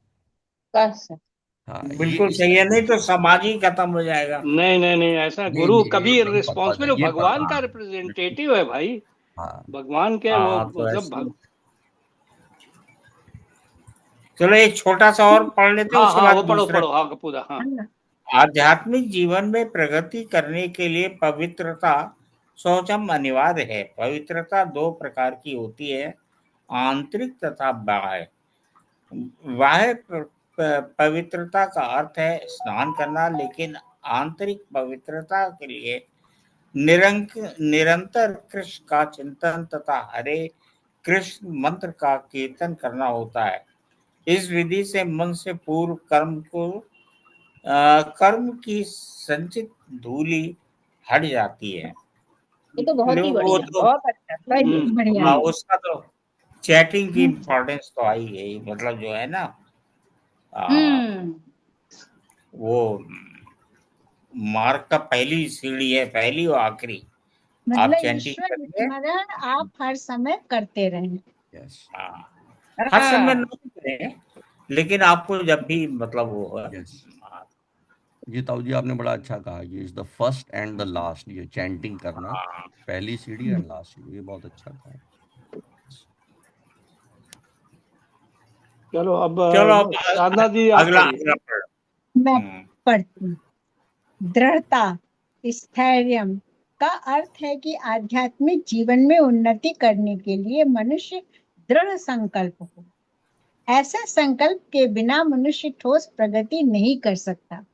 कर सकते। हाँ, ये बिल्कुल इस सही है, तरह नहीं से। तो समाज ही खत्म हो जाएगा। नहीं नहीं नहीं, ऐसा नहीं गुरु नहीं, कभी एकदम पता रिस्पॉन्सिबल, है, ये पता भगवान का है। रिप्रेजेंटेटिव है भाई। हाँ भगवान के वो हाँ, तो मतलब ऐसे चलो एक छोटा सा और पढ़ लेते हैं, हाँ उसके हाँ, बाद वो पढ़ो दूसरा। पढ़ो, हाँ कपूरा, हाँ। आध्यात्मिक जीवन में प्रगति करने के लिए पवित्रता शौचम अनिवार्य है। पवित्रता दो प्रकार की होती है, आंतरिक तथा बाह्य। बाह्य पवित्रता का अर्थ है स्नान करना, लेकिन आंतरिक पवित्रता के लिए निरंतर कृष्ण का चिंतन तथा हरे कृष्ण मंत्र का कीर्तन करना होता है। इस विधि से मन से पूर्व कर्म की संचित धूलि हट जाती है। ये तो बहुत ही वो बढ़िया, तो बहुत अच्छा, सही है। बढ़िया। हाँ, हम्म। उसका तो चैटिंग की इम्पोर्टेंस तो आई है ही, मतलब जो है ना, आ, हम्म। वो मार्ग का पहली सीढ़ी है, पहली और आखिरी। आप मतलब चैंटिंग ईश्वर करिए। स्मरण आप हर समय करते रहें। यस। हाँ, हर समय नहीं करें, लेकिन आपको जब भी मतलब वो है। यस, ये ताऊ जी आपने बड़ा अच्छा कहा, ये is the first and the last, ये चैंटिंग करना, हाँ, पहली सीढ़ी एंड लास्ट सीढ़ी, ये बहुत अच्छा कहा। चलो अब चलो अब साधना जी आप अगला पढ़िए। अगला पढ़। मैं हम्म, पढ़ती हूँ। दृढ़ता, स्थैर्य का अर्थ है कि आध्यात्मिक जीवन में उन्नति करने के लिए मनुष्य दृढ़ संकल्प हो। ऐसे संकल्प के बिना मनुष्य ठोस प्रगति नहीं कर सकता।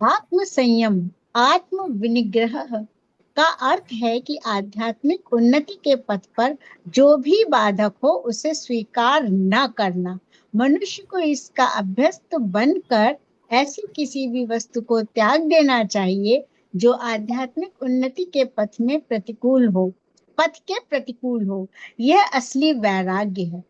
आत्म संयम, आत्म विनिग्रह का अर्थ है कि आध्यात्मिक उन्नति के पथ पर जो भी बाधक हो उसे स्वीकार न करना। मनुष्य को इसका अभ्यस्त बनकर ऐसी किसी भी वस्तु को त्याग देना चाहिए जो आध्यात्मिक उन्नति के पथ में प्रतिकूल हो, पथ के प्रतिकूल हो। यह असली वैराग्य है।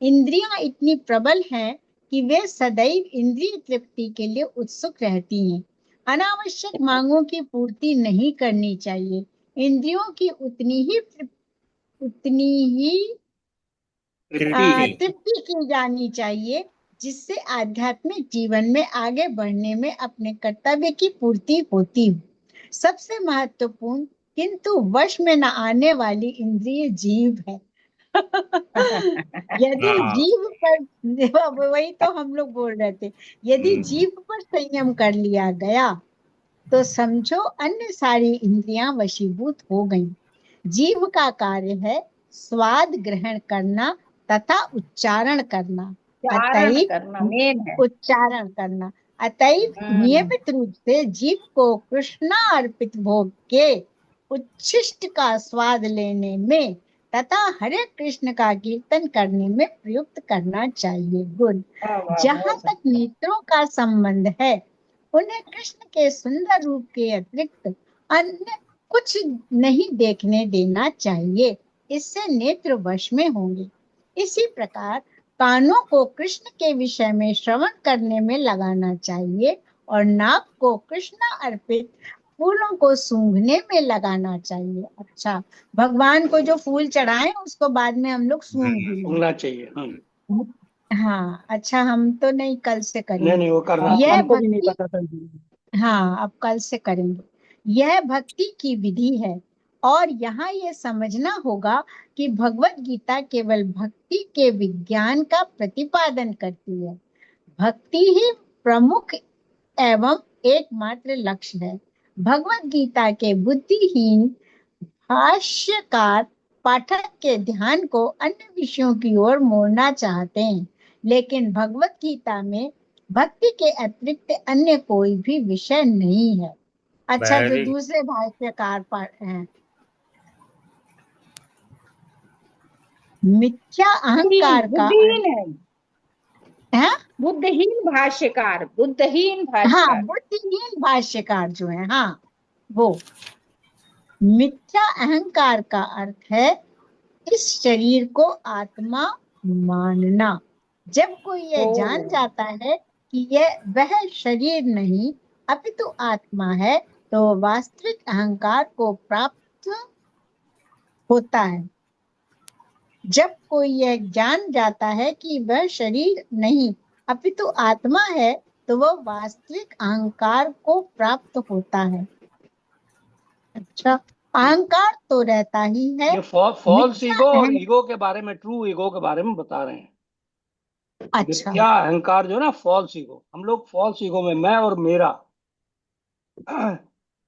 इंद्रियां इतनी प्रबल हैं कि वे सदैव इंद्रिय तृप्ति के लिए उत्सुक रहती हैं। अनावश्यक मांगों की पूर्ति नहीं करनी चाहिए। इंद्रियों की उतनी ही तृप्ति। तृप्ति की जानी चाहिए जिससे आध्यात्मिक जीवन में आगे बढ़ने में अपने कर्तव्य की पूर्ति होती हो। सबसे महत्वपूर्ण किंतु वश में न आने वाली इंद्रिय जीभ है। यदि हाँ, जीभ पर, वही तो हम लोग बोल रहे थे, यदि जीभ पर संयम कर लिया गया तो समझो अन्य सारी इंद्रियां वशीभूत हो गईं। जीभ का कार्य है स्वाद ग्रहण करना तथा उच्चारण करना। धारण करना अतएव मेन है। उच्चारण करना, अतएव नियमित रूप से जीभ को कृष्णा अर्पित भोग के उच्छिष्ट का स्वाद लेने में तथा हरे कृष्ण का कीर्तन करने में प्रयुक्त करना चाहिए। गुण, वाह वाह, जहां बहुत तक अच्छा। नेत्रों का संबंध है उन्हें कृष्ण के सुंदर रूप के अतिरिक्त अन्य कुछ नहीं देखने देना चाहिए, इससे नेत्र वश में होंगे। इसी प्रकार कानों को कृष्ण के विषय में श्रवण करने में लगाना चाहिए और नाक को कृष्ण अर्पित फूलों को सूंघने में लगाना चाहिए। अच्छा, भगवान को जो फूल चढ़ाएं उसको बाद में हम लोग सूंघ भी लें। होना चाहिए। हाँ, अच्छा, हम तो नहीं, कल से नहीं नहीं, करेंगे वो करना यह चाहिए। हमको भी नहीं भक्ति। पता था। हाँ, अब कल से करेंगे। यह भक्ति की विधि है और यहाँ ये समझना होगा कि भगवत गीता केवल भक्ति के विज्ञान का प्रतिपादन करती है। भक्ति ही प्रमुख एवं एकमात्र लक्ष्य है। भगवत गीता के बुद्धिहीन भाष्यकार पाठक के ध्यान को अन्य विषयों की ओर मोड़ना चाहते हैं, लेकिन भगवत गीता में भक्ति के अतिरिक्त अन्य कोई भी विषय नहीं है। अच्छा, जो Very दूसरे भाष्यकार हैं, मिथ्या अहंकार का बुद्धिहीन है, है, बुद्धहीन भाष्यकार, बुद्धहीन हाँ, भाष्यकार। बुद्धिहीन भाष्यकार जो है, हाँ, वो मिथ्या अहंकार का अर्थ है इस शरीर को आत्मा मानना। जब कोई यह ओ। जान जाता है कि यह वह शरीर नहीं अपितु आत्मा है, तो वास्तविक अहंकार को प्राप्त होता है। जब कोई यह जान जाता है कि वह शरीर नहीं अपितु आत्मा है, तो वह वास्तविक अहंकार को प्राप्त होता है। अच्छा, अहंकार तो रहता ही है। ये फॉल्स मिथ्या ईगो और अहं- ईगो के बारे में, ट्रू ईगो के बारे में बता रहे हैं। अच्छा, मिथ्या अहंकार जो है ना, फॉल्स ईगो, हम लोग फॉल्स ईगो में मैं और मेरा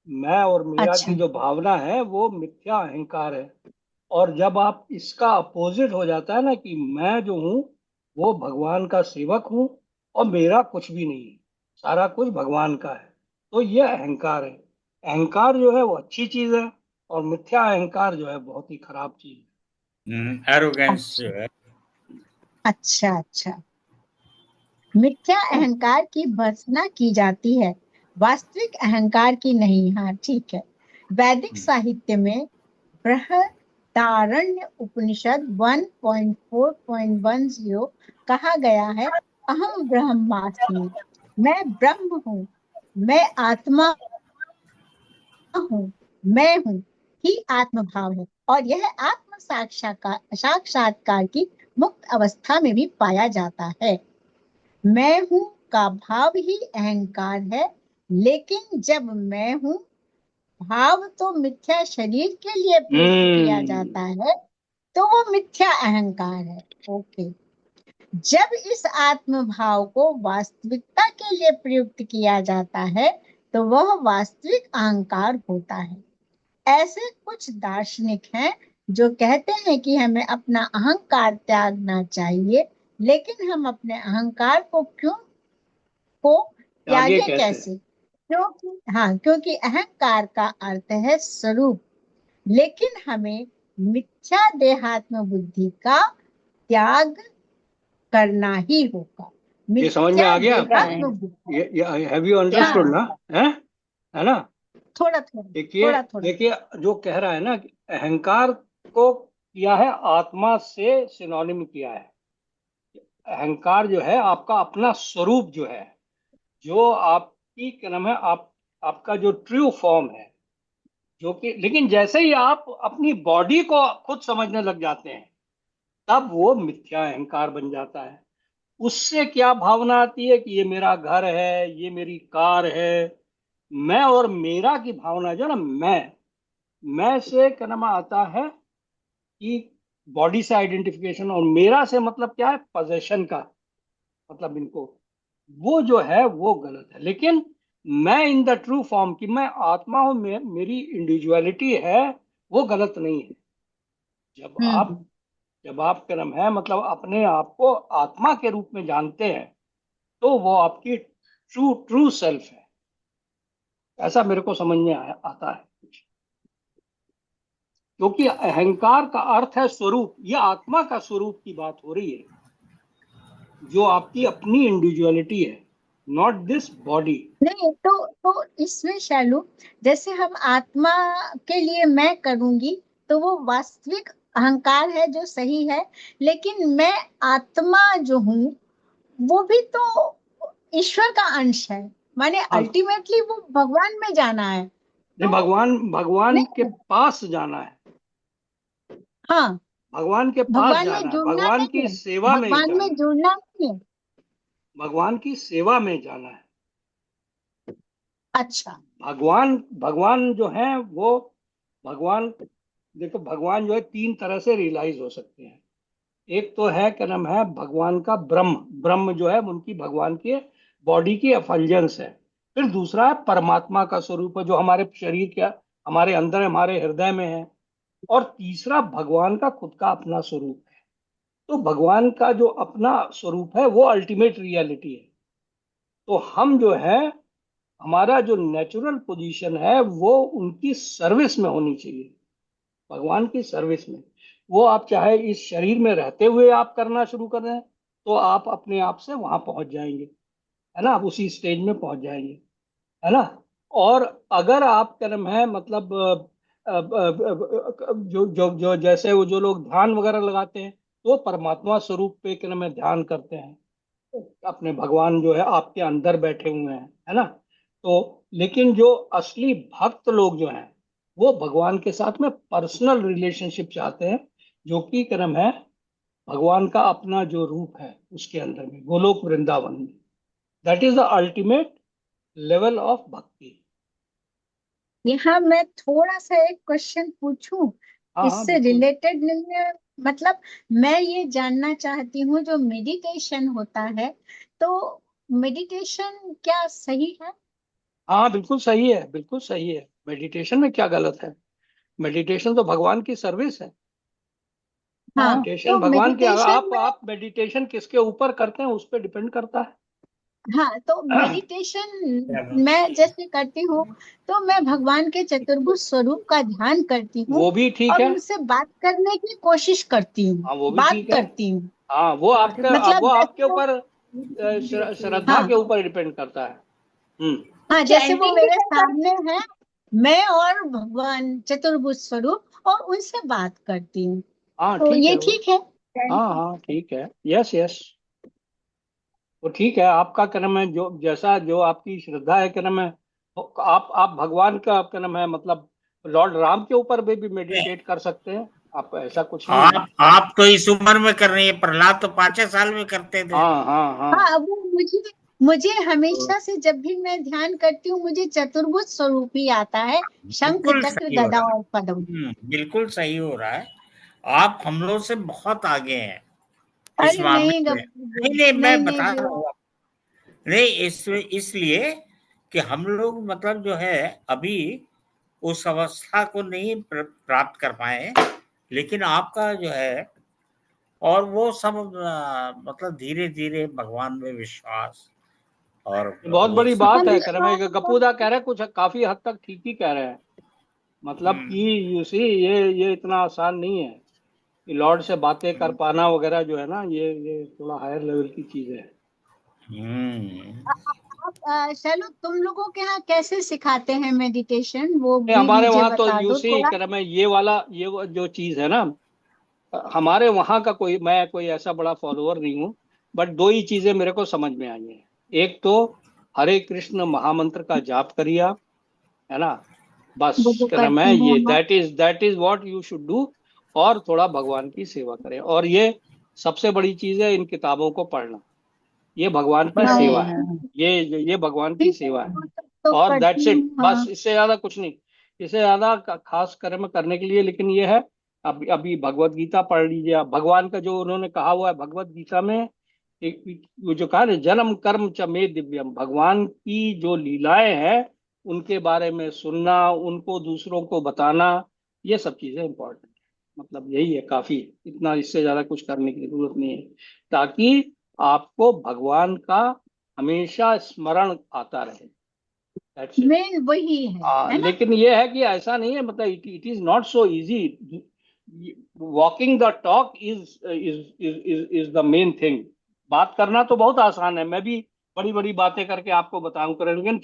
मैं और मेरा अच्छा, की जो भावना है वो मिथ्या अहंकार है। और जब आप इसका अपोजिट हो जाता है ना कि मैं जो हूँ वो भगवान का सेवक हूँ और मेरा कुछ भी नहीं है, सारा कुछ भगवान का है, तो ये अहंकार है। अहंकार जो है वो अच्छी चीज है और मिथ्या अहंकार जो है बहुत ही खराब चीज है। एरोगेंस जो है। अच्छा, अच्छा, मिथ्या अहंकार की भर्त्सना की जाती है, वास्तविक अहंकार की नहीं। हाँ, ठीक है। वैदिक साहित्य में बृहदारण्य उपनिषद 1.4.10 कहा गया है, अहम ब्रह्मास्मि, मैं ब्रह्म हूँ, मैं आत्मा हूँ, मैं हूँ ही आत्मभाव है। और यह आत्म साक्षात्कार की मुक्त अवस्था में भी पाया जाता है। मैं हूँ का भाव ही अहंकार है, लेकिन जब मैं हूँ भाव तो मिथ्या शरीर के लिए प्रयुक्त किया जाता है, तो वो मिथ्या अहंकार है। ओके, जब इस आत्म भाव को वास्तविकता के लिए प्रयुक्त किया जाता है, तो वह वास्तविक अहंकार होता है। ऐसे कुछ दार्शनिक हैं जो कहते हैं कि हमें अपना अहंकार त्यागना चाहिए, लेकिन हम अपने अहंकार को आगे त्यागे कैसे? कैसे? क्योंकि अहंकार का अर्थ है स्वरूप, लेकिन हमें मिथ्या देहात्म बुद्धि का त्याग करना ही होगा। ये समझ में आ गया आपको? देहात्म बुद्धि, ये हैव यू अंडरस्टूड ना? है ना? थोड़ा थोड़ा देखिए थोड़ा थोड़ा। देखिए, जो कह रहा है ना कि अहंकार को किया है आत्मा से सिनोनिम किया है। अहंकार जो है आपका अपना स्वरूप जो है, जो आपकी क्या नाम है, आपका जो ट्रू फॉर्म है, जो कि, लेकिन जैसे ही आप अपनी बॉडी को खुद समझने लग जाते हैं, तब वो मिथ्या अहंकार बन जाता है। उससे क्या भावना आती है कि ये मेरा घर है, ये मेरी कार है। मैं और मेरा की भावना जो है ना, मैं से क्या नाम आता है कि बॉडी से आइडेंटिफिकेशन, और मेरा से मतलब क्या है, पोजेशन का मतलब, इनको वो जो है वो गलत है। लेकिन मैं इन द ट्रू फॉर्म कि मैं आत्मा हूं, मेरी इंडिविजुअलिटी है, वो गलत नहीं है। जब आप हम्म जब आप क्या नाम है, मतलब अपने आप को आत्मा के रूप में जानते हैं, तो वो आपकी ट्रू ट्रू सेल्फ है। ऐसा मेरे को समझ में आता है। क्योंकि अहंकार का अर्थ है स्वरूप, ये आत्मा का स्वरूप की बात हो रही है, जो आपकी अपनी इंडिविजुअलिटी है, नॉट दिस बॉडी। नहीं, तो इसमें शैलू, जैसे हम आत्मा के लिए मैं करूंगी, तो वो वास्तविक अहंकार है जो सही है, लेकिन मैं आत्मा जो हूँ वो भी तो ईश्वर का अंश है, माने अल्टीमेटली वो भगवान में जाना है। नहीं, तो भगवान के नहीं, पास जाना है, हाँ, भगवान के पास भगवान में जाना है, जुड़ना भगवान नहीं की है, सेवा में भगवान जाना में है, जुड़ना नहीं है। भगवान की सेवा में जाना है। अच्छा, भगवान भगवान जो है वो भगवान, देखो भगवान जो है तीन तरह से रियलाइज हो सकते हैं। एक तो है क्या नाम है भगवान का ब्रह्म, ब्रह्म जो है उनकी भगवान के बॉडी की एफल्जेंस है। फिर दूसरा है परमात्मा का स्वरूप है जो हमारे शरीर के, हमारे अंदर, हमारे हृदय में है। और तीसरा भगवान का खुद का अपना स्वरूप है। तो भगवान का जो अपना स्वरूप है वो अल्टीमेट रियलिटी है। तो हम जो है, हमारा जो नेचुरल पोजीशन है वो उनकी सर्विस में होनी चाहिए, भगवान की सर्विस में। वो आप चाहे इस शरीर में रहते हुए आप करना शुरू कर रहे हैं तो आप अपने आप से वहां पहुंच जाएंगे, है ना, आप उसी स्टेज में पहुंच जाएंगे, है ना। और अगर आप कर्म है मतलब जो जो जो जैसे वो जो लोग ध्यान वगैरह लगाते हैं तो परमात्मा स्वरूप पे कर्म में ध्यान करते हैं, अपने भगवान जो है आपके अंदर बैठे हुए हैं, है ना। तो लेकिन जो असली भक्त लोग जो हैं वो भगवान के साथ में पर्सनल रिलेशनशिप चाहते हैं, जो कि कर्म है भगवान का अपना जो रूप है उसके अंदर में, गोलोक वृंदावन में। That is the ultimate level of भक्ति। यहाँ मैं थोड़ा सा एक क्वेश्चन पूछूं, हाँ हाँ इससे बिल्कुल। रिलेटेड नहीं है। मतलब मैं ये जानना चाहती हूँ, जो मेडिटेशन होता है, तो मेडिटेशन क्या सही है? हाँ बिल्कुल सही है, बिल्कुल सही है। मेडिटेशन में क्या गलत है? मेडिटेशन तो भगवान की सर्विस है। हाँ, मेडिटेशन तो भगवान के, मेडिटेशन में, आप मेडिटेशन किसके ऊपर करते हैं उस पर डिपेंड करता हाँ, तो है। मेडिटेशन मैं जैसे करती हूँ, तो मैं भगवान के चतुर्भुज स्वरूप का ध्यान करती हूँ वो भी ठीक और है। उनसे बात करने की कोशिश करती हूँ, हाँ वो भी बात ठीक है। करती हूँ। हाँ वो आपके, वो मतलब आपके जैसे वो, ऊपर श्रद्धा हाँ के ऊपर डिपेंड करता है। हम्म। हाँ, जैसे वो चैंटिंग भी मेरे कर सामने सकते है, मैं और भगवान चतुर्भुज स्वरूप, और उनसे बात करती हूँ, हाँ तो ठीक ये है वो। ठीक है? हाँ हाँ ठीक है, यस यस, वो ठीक है। आपका कर्म है जो जैसा जो आपकी श्रद्धा है कर्म है। तो आप भगवान का कर्म है मतलब लॉर्ड राम के ऊपर भी हैं। मेडिटेट कर सकते हैं आप, ऐसा कुछ नहीं है। आप तो इस उम्र में कर रही है, प्रहलाद तो 5 साल में करते थे। हाँ हाँ हाँ। हाँ, वो मुझे मुझे हमेशा से जब भी मैं ध्यान करती हूँ, मुझे चतुर्भुज स्वरूप ही आता है, शंख बिल्कुल चक्र सही हो गदा रहा और पद्म। है। बिल्कुल सही हो रहा है। आप हम लोग से बहुत आगे हैं इस अरे नहीं मामले में। गप्पू जी, नहीं नहीं, नहीं मैं नहीं बता जी, रहा हूँ। नहीं, इसलिए कि हम लोग मतलब जो है अभी उस अवस्था को नहीं प्राप्त कर पाए, लेकिन आपका जो है और वो सब मतलब धीरे धीरे भगवान में विश्वास और ये बहुत वो बड़ी सब हाँ, बात है कर्म विश्वास है। गपूदा कह रहे हैं कुछ काफी हद तक ठीक ही कह रहे हैं। मतलब कि हम्म यू सी ये इतना आसान नहीं है कि लॉर्ड से बातें कर पाना वगैरह जो है ना, ये थोड़ा हायर लेवल की चीज है। हम्म। चलो, तुम लोगों के यहाँ कैसे सिखाते हैं मेडिटेशन, वो ये भी हमारे मुझे वहाँ तो बता यू दो सी थोड़ा। कर्म है ये वाला, ये वो जो चीज है ना, हमारे वहाँ का कोई, मैं कोई ऐसा बड़ा फॉलोअर नहीं हूँ। बट दो ही चीजें मेरे को समझ में आई हैं। एक तो हरे कृष्ण महामंत्र का जाप करिए आप, है ना, वो बस जो क्या नाम है करती हूँ, ये, हाँ। That is what you should do. और थोड़ा भगवान की सेवा करें, और ये सबसे बड़ी चीज है इन किताबों को पढ़ना। ये भगवान की हाँ सेवा हाँ है, हाँ। ये भगवान की ठीक है, सेवा है। वो सब तो और दैट्स करती इट, हूँ, बस हाँ। इससे ज्यादा कुछ नहीं। इससे ज्यादा खास कर्म करने के लिए लेकिन ये है, अभी अभी भगवत गीता पढ़ लीजिए आप। भगवान का जो उन्होंने कहा हुआ है भगवत गीता में, वो जो कहा ना, जन्म कर्म च मे दिव्यम, भगवान की जो लीलाएं हैं उनके बारे में सुनना, उनको दूसरों को बताना, ये सब चीजें इंपॉर्टेंट है। मतलब यही है काफी, इतना इससे ज्यादा कुछ करने की जरूरत नहीं है, ताकि आपको भगवान का हमेशा स्मरण आता रहे। That's it. मेन वही है ना? लेकिन ये है कि ऐसा नहीं है, मतलब it is not so easy. Walking the talk is the main thing. बात करना तो बहुत आसान है, मैं भी बड़ी बड़ी बातें करके आपको बताऊं करें, लेकिन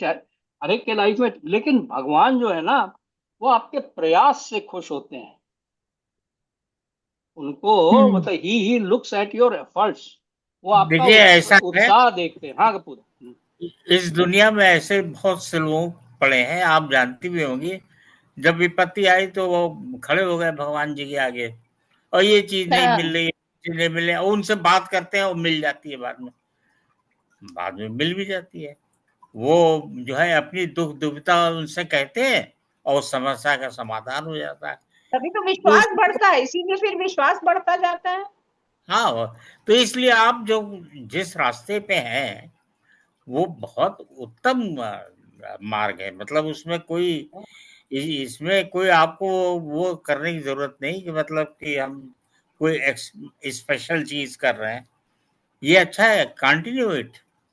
हर एक के लाइफ में, लेकिन भगवान जो है ना वो आपके प्रयास से खुश होते हैं। उनको हम्म। मतलब he looks at your efforts, वो आपका देखिए ऐसा है, उत्साह देखते हैं। हाँ कपूर। इस दुनिया में ऐसे बहुत से लोग पड़े हैं, आप जानती भी होंगी। जब विपत्ति आई तो वो खड़े हो गए भगवान जी के आगे, और ये चीज नहीं मिल रही, ये चीज नहीं मिल रही, और उनसे बात करते हैं, वो मिल जाती है बाद में, मिल भी जाती है। वो जो है अपनी दुख दुविधा उनसे कहते हैं, और समस्या का समाधान हो जाता है। तभी तो तो विश्वास बढ़ता है, इसीलिए फिर विश्वास बढ़ता जाता है। हाँ, तो इसलिए आप जो जिस रास्ते पे हैं वो बहुत उत्तम मार्ग है। मतलब उसमें कोई इसमें कोई आपको वो करने की जरूरत नहीं कि मतलब कि हम कोई स्पेशल चीज कर रहे हैं। ये अच्छा है, कंटिन्यू इट,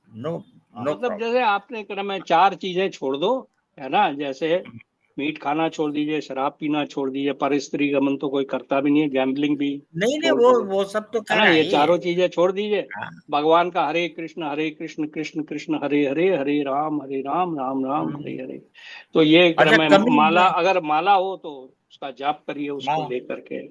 नो नो मतलब प्रॉब्लम। जैसे आपने क्रम में 4 चीजें छोड़ दो, है ना, जैसे मीट खाना छोड़ दीजिए, शराब पीना छोड़ दीजिए, पर स्त्री गमन तो कोई करता भी नहीं है, गैम्बलिंग भी नहीं नहीं, छोड़ दो, वो सब तो है ना, कहना ये ही है। 4 चीजें छोड़ दीजिए। हाँ, भगवान का हरे कृष्ण कृष्ण कृष्ण हरे हरे, हरे राम राम राम हरे हरे। तो ये अच्छा, क्रम है। कमिंग माला, अगर माला हो तो उसका जाप करिए उसको हाँ, लेकर के,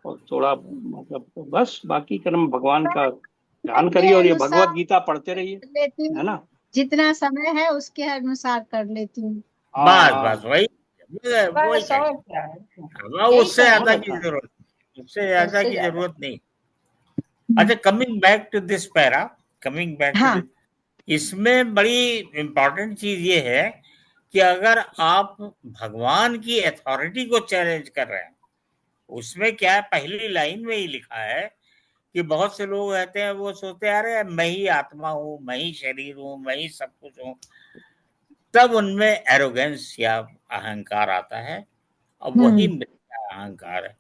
और थोड़ा मतलब बस बाकी क्रम भगवान मैं का ध्यान अपने करिए, और ये भगवत अनुसार गीता पढ़ते रहिए, कर लेती है हूँ, ना। जितना समय है उसके अनुसार कर लेती हूँ। हाँ बस हाँ, बस वही वही बस और चाहिए। क्या है, अब यही उससे करना बहुत ज्यादा है, की अच्छा। जरूरत, उससे ज्यादा उससे की ज्यादा। जरूरत नहीं। अच्छा, coming back to this para, coming back to हाँ। दिस, इसमें बड़ी इंपॉर्टेंट चीज ये है कि अगर आप भगवान की अथॉरिटी को चैलेंज कर रहे हैं, उसमें क्या है, पहली लाइन में ही लिखा है कि बहुत से लोग रहते हैं वो सोचते हैं अरे मैं ही आत्मा हूँ, मैं ही शरीर हूँ, मैं ही सब कुछ हूँ। तब उनमें एरोगेंस या अहंकार आता है, और वही हम्म। मेरा अहंकार है।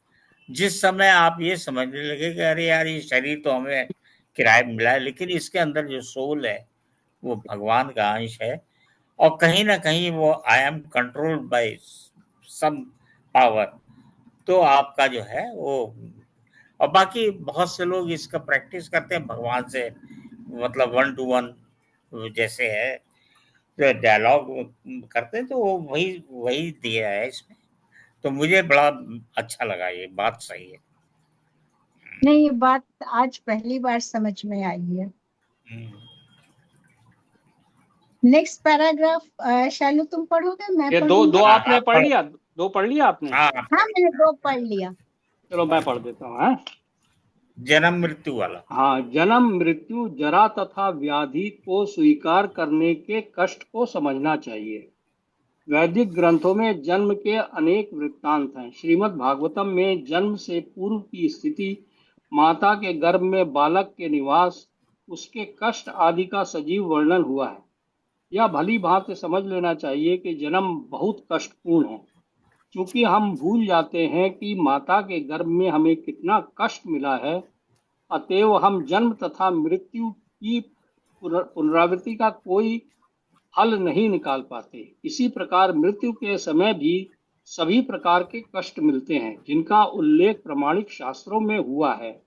जिस समय आप ये समझने लगे कि अरे यार ये शरीर तो हमें किराए पे मिला है, लेकिन इसके अंदर जो सोल है वो भगवान का अंश है, और कहीं ना कहीं वो I am controlled by some power, तो आपका जो है वो। और बाकी बहुत से लोग इसका प्रैक्टिस करते हैं भगवान से, मतलब 1 to 1 जैसे है, जो डायलॉग करते हैं, तो वो वही वही दिया है इसमें। तो मुझे बड़ा अच्छा लगा, ये बात सही है। नहीं, ये बात आज पहली बार समझ में आई है। हम्म। नेक्स्ट पैराग्राफ शालू तुम पढ़ोगे, मैं ये दो पढ़ूंगी? दो हाँ, आपने आप पढ़ पढ़, लिया, 2 पढ़ लिया आपने। हाँ आप हाँ, पढ़, मैंने 2 पढ़ लिया। चलो मैं पढ़ देता हूँ, हाँ। जन्म मृत्यु वाला। हाँ, जन्म मृत्यु जरा तथा व्याधि को स्वीकार करने के कष्ट को समझना चाहिए। वैदिक ग्रंथों में जन्म के अनेक वृत्तांत हैं। श्रीमद् भागवतम में जन्म से पूर्व की स्थिति, माता के गर्भ में बालक के निवास, उसके कष्ट आदि का सजीव वर्णन हुआ है। यह भली भांति समझ लेना चाहिए कि जन्म बहुत कष्टपूर्ण है। क्योंकि हम भूल जाते हैं कि माता के गर्भ में हमें कितना कष्ट मिला है, अतएव हम जन्म तथा मृत्यु की पुनरावृत्ति का कोई हल नहीं निकाल पाते। इसी प्रकार मृत्यु के समय भी सभी प्रकार के कष्ट मिलते हैं, जिनका उल्लेख प्रमाणिक शास्त्रों में हुआ है।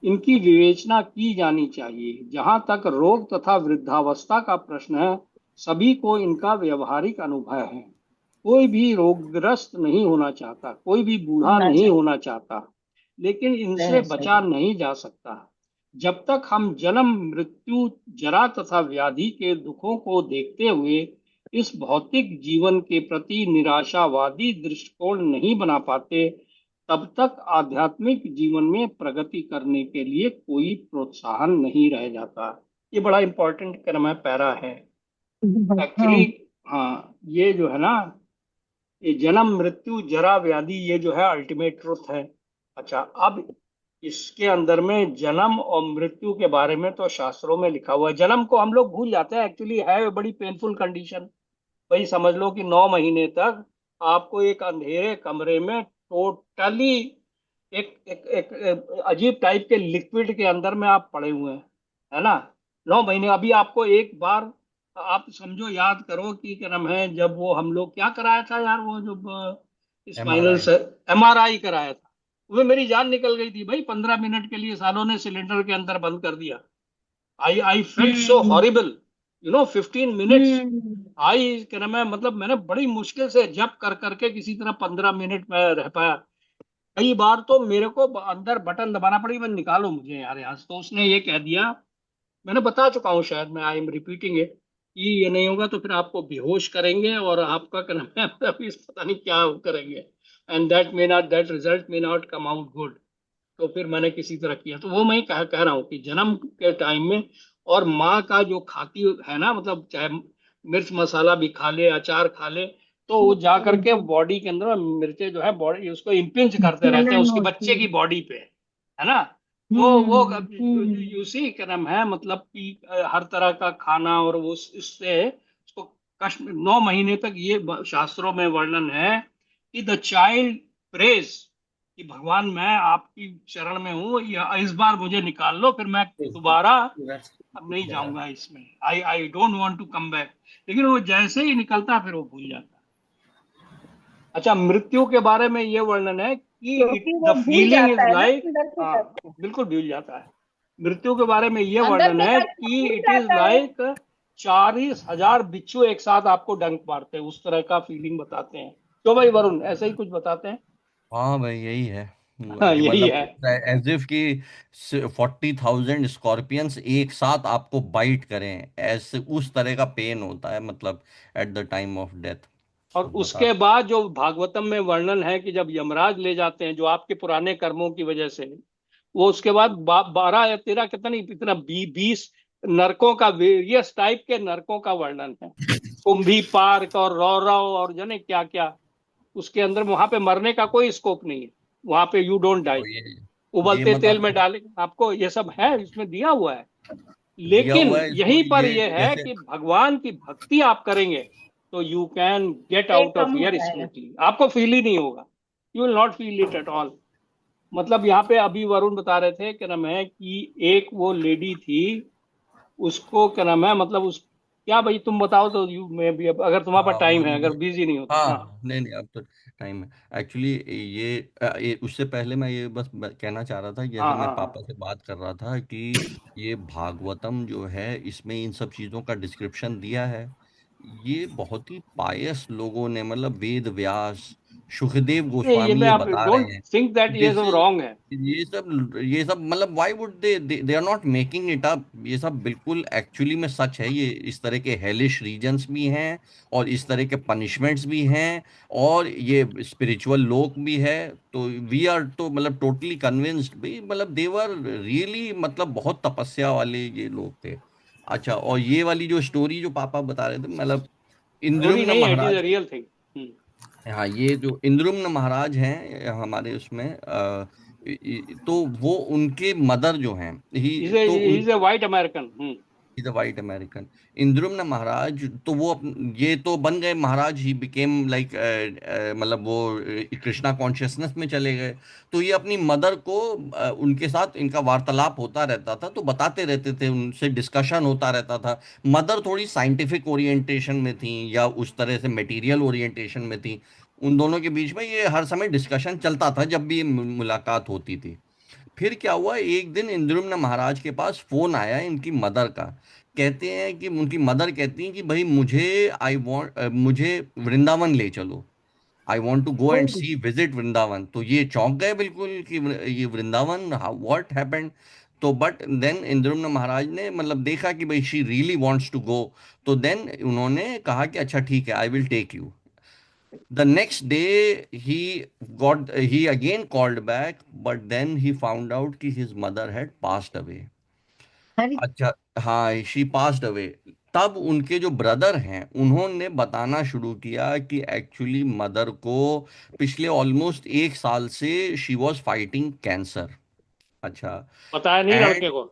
इनकी विवेचना की जानी चाहिए। जहाँ तक रोग तथा वृद्धावस्था का प्रश्न है, सभी को इनका व्यवहारिक अनुभव है। कोई भी रोगग्रस्त नहीं होना चाहता, कोई भी बूढ़ा होना नहीं चाहिए। होना चाहता, लेकिन इनसे बचा सही। नहीं जा सकता। जब तक हम जन्म मृत्यु जरा तथा व्याधि के दुखों को देखते हुए इस भौतिक जीवन के प्रति निराशावादी दृष्टिकोण नहीं बना पाते, तब तक आध्यात्मिक जीवन में प्रगति करने के लिए कोई प्रोत्साहन नहीं रह जाता। ये बड़ा इंपॉर्टेंट क्रम है, पैरा है एक्चुअली। हाँ। हाँ, ये जो है ना, ये जन्म मृत्यु जरा व्याधि, ये जो है अल्टीमेट ट्रुथ है। अच्छा, अब इसके अंदर में जन्म और मृत्यु के बारे में तो शास्त्रों में लिखा हुआ है। जन्म को हम लोग भूल जाते हैं, एक्चुअली है बड़ी पेनफुल कंडीशन। वही समझ लो कि 9 महीने तक आपको एक अंधेरे कमरे में टोटली एक अजीब टाइप के लिक्विड के अंदर में आप पड़े हुए हैं, है ना। 9 महीने, अभी आपको एक बार आप समझो, याद करो कि क्या नाम है, जब वो हम लोग क्या कराया था यार, वो जो स्पाइनल MRI। से MRI कराया था, वो मेरी जान निकल गई थी भाई। 15 मिनट के लिए सालों ने सिलेंडर के अंदर बंद कर दिया। I felt so hmm. Horrible, 15 minutes. Hmm. I क्या नाम है, मतलब मैंने बड़ी मुश्किल से जब कर करके किसी तरह 15 मिनट में रह पाया। कई बार तो मेरे को अंदर बटन दबाना पड़ी, मैं निकालो मुझे यार यहाँ से। तो उसने ये कह दिया, मैंने बता चुका हूँ शायद, मैं आई एम रिपीटिंग इट, कि ये नहीं होगा तो फिर आपको बेहोश करेंगे और आपका क्या नाम है अभी पता नहीं क्या करेंगे, and that result may not come out good. तो फिर मैंने किसी तरह किया। तो वो मैं कह रहा हूँ कि जन्म के टाइम में, और माँ का जो खाती है ना, मतलब चाहे मिर्च मसाला भी खा ले, अचार खा ले, तो वो जा करके बॉडी के अंदर मिर्चे जो है बॉडी उसको इम्पिंज करते रहते हैं उसके बच्चे की बॉडी पे, है ना। वो यूसी का नाम है, मतलब कि हर तरह का खाना और वो इससे उसको कष्ट 9 महीने तक, ये शास्त्रों में वर्णन है कि द चाइल्ड प्रेज कि भगवान मैं आपकी शरण में हूँ, या इस बार मुझे निकाल लो, फिर मैं दोबारा अब नहीं जाऊंगा इसमें, I I don't want to come back. लेकिन वो जैसे ही निकलता है फिर वो भूल जाता है। अच्छा, मृत्यु के बारे में ये वर्णन है कि क्योंकि वो द भूल फीलिंग जाता इज है ना लाइक, अंदर से हाँ करके, बिल्कुल भूल जाता है। मृत्यु के बारे में ये अंदर वर्णन से है करके कि भूल इट इज जाता है। लाइक 40,000 बिच्छू एक साथ आपको डंक मारते हैं, उस तरह का फीलिंग बताते हैं। तो भाई वरुण ऐसे ही कुछ बताते हैं। हाँ भाई यही है। हाँ कि यही मतलब है। एज इफ कि 40,000 स्कॉर्पियंस एक साथ आपको बाइट करें, ऐसे उस तरह का पेन होता है, मतलब at the time of death. और तो बता। उसके बाद जो भागवतम में वर्णन है कि जब यमराज ले जाते हैं जो आपके पुराने कर्मों की वजह से, वो उसके बाद 12 या 13 कितना नहीं, इतना 20 नरकों का, वेरियस टाइप के नरकों का वर्णन है। कुंभी पार्क और रौरव और जाने क्या क्या, उसके अंदर वहां पे मरने का कोई स्कोप नहीं है, वहां पे यू डोंट डाई। तो ये उबलते मत तेल में आपको डालेंगे आपको, ये सब है इसमें दिया हुआ है। दिया लेकिन हुआ है इसको, यहीं पर ये यह है जैसे। कि भगवान की भक्ति आप करेंगे तो यू कैन गेट ये आउट ऑफ कम हो हियर जाएगा। स्मूथली, आपको फील ही नहीं होगा, you will not feel it at all. मतलब यहाँ पे अभी वरुण बता रहे थे क्या नाम है कि एक वो लेडी थी, उसको क्या नाम है, मतलब उस, क्या भाई तुम बताओ तो, यू मैं भी अगर तुम्हारे पास हाँ टाइम है, वही अगर ये। बिजी नहीं हो तो, हाँ। हाँ नहीं नहीं, अब तो टाइम है एक्चुअली। ये उससे पहले मैं ये बस कहना चाह रहा था, जैसे हाँ मैं हाँ हाँ। पापा से बात कर रहा था कि ये भागवतम जो है इसमें इन सब चीज़ों का डिस्क्रिप्शन दिया है। ये बहुत ही पायस लोगों ने, मतलब वेद व्यास, सुखदेव ये गोस्वामी मैं, ये आप बता रहे डोंट हैं। थिंक दैट ये दिस सब इज रॉन्ग है। ये सब मतलब why would they are not making it up. ये सब बिल्कुल एक्चुअली में सच है। ये इस तरह के हेलिश रीजन्स भी हैं, और इस तरह के पनिशमेंट्स भी हैं, और ये स्पिरिचुअल लोक भी है। तो वी आर तो मतलब टोटली कन्विंस्ड भी, मतलब देवर रियली, मतलब बहुत तपस्या वाले ये लोग थे। अच्छा, और ये वाली जो स्टोरी जो पापा बता रहे थे, मतलब स्टोरी इंद्रुम्न नहीं है, it is a Maharaj. Real thing. हाँ, ये जो इंद्रुम्न महाराज हैं हमारे उसमें तो वो उनके मदर जो हैं ही, इज तो is a white American. Is a white American. Indradyumna Maharaj तो वो ये तो बन गए महाराज, ही बिकेम लाइक, मतलब वो कृष्णा कॉन्शियसनेस में चले गए। तो ये अपनी मदर को उनके साथ इनका वार्तालाप होता रहता था, तो बताते रहते थे, उनसे डिस्कशन होता रहता था। मदर थोड़ी साइंटिफिक ओरिएंटेशन में थी, या उस तरह से मटेरियल ओरिएंटेशन में थी। उन दोनों के बीच में ये हर समय डिस्कशन चलता था जब भी ये मुलाकात होती थी। फिर क्या हुआ, एक दिन इंद्रुम्न महाराज के पास फोन आया इनकी मदर का। कहते हैं कि उनकी मदर कहती हैं कि भाई मुझे वृंदावन ले चलो। I want to go and see visit Vrindavan. तो ये चौंक गए बिल्कुल कि ये वृंदावन, व्हाट हैपेंड। तो बट देन इंद्रुम्न महाराज ने मतलब देखा कि भाई she really wants to go. तो देन उन्होंने कहा कि अच्छा ठीक है, I will take you. The next day he again called back, but then he found out कि his mother had passed away. अरे अच्छा, हाँ, शी पास्ड अवे। तब उनके जो ब्रदर हैं उन्होंने बताना शुरू किया कि एक्चुअली मदर को पिछले ऑलमोस्ट 1 साल से शी वॉज फाइटिंग कैंसर। अच्छा। बताया नहीं लड़के एंड को।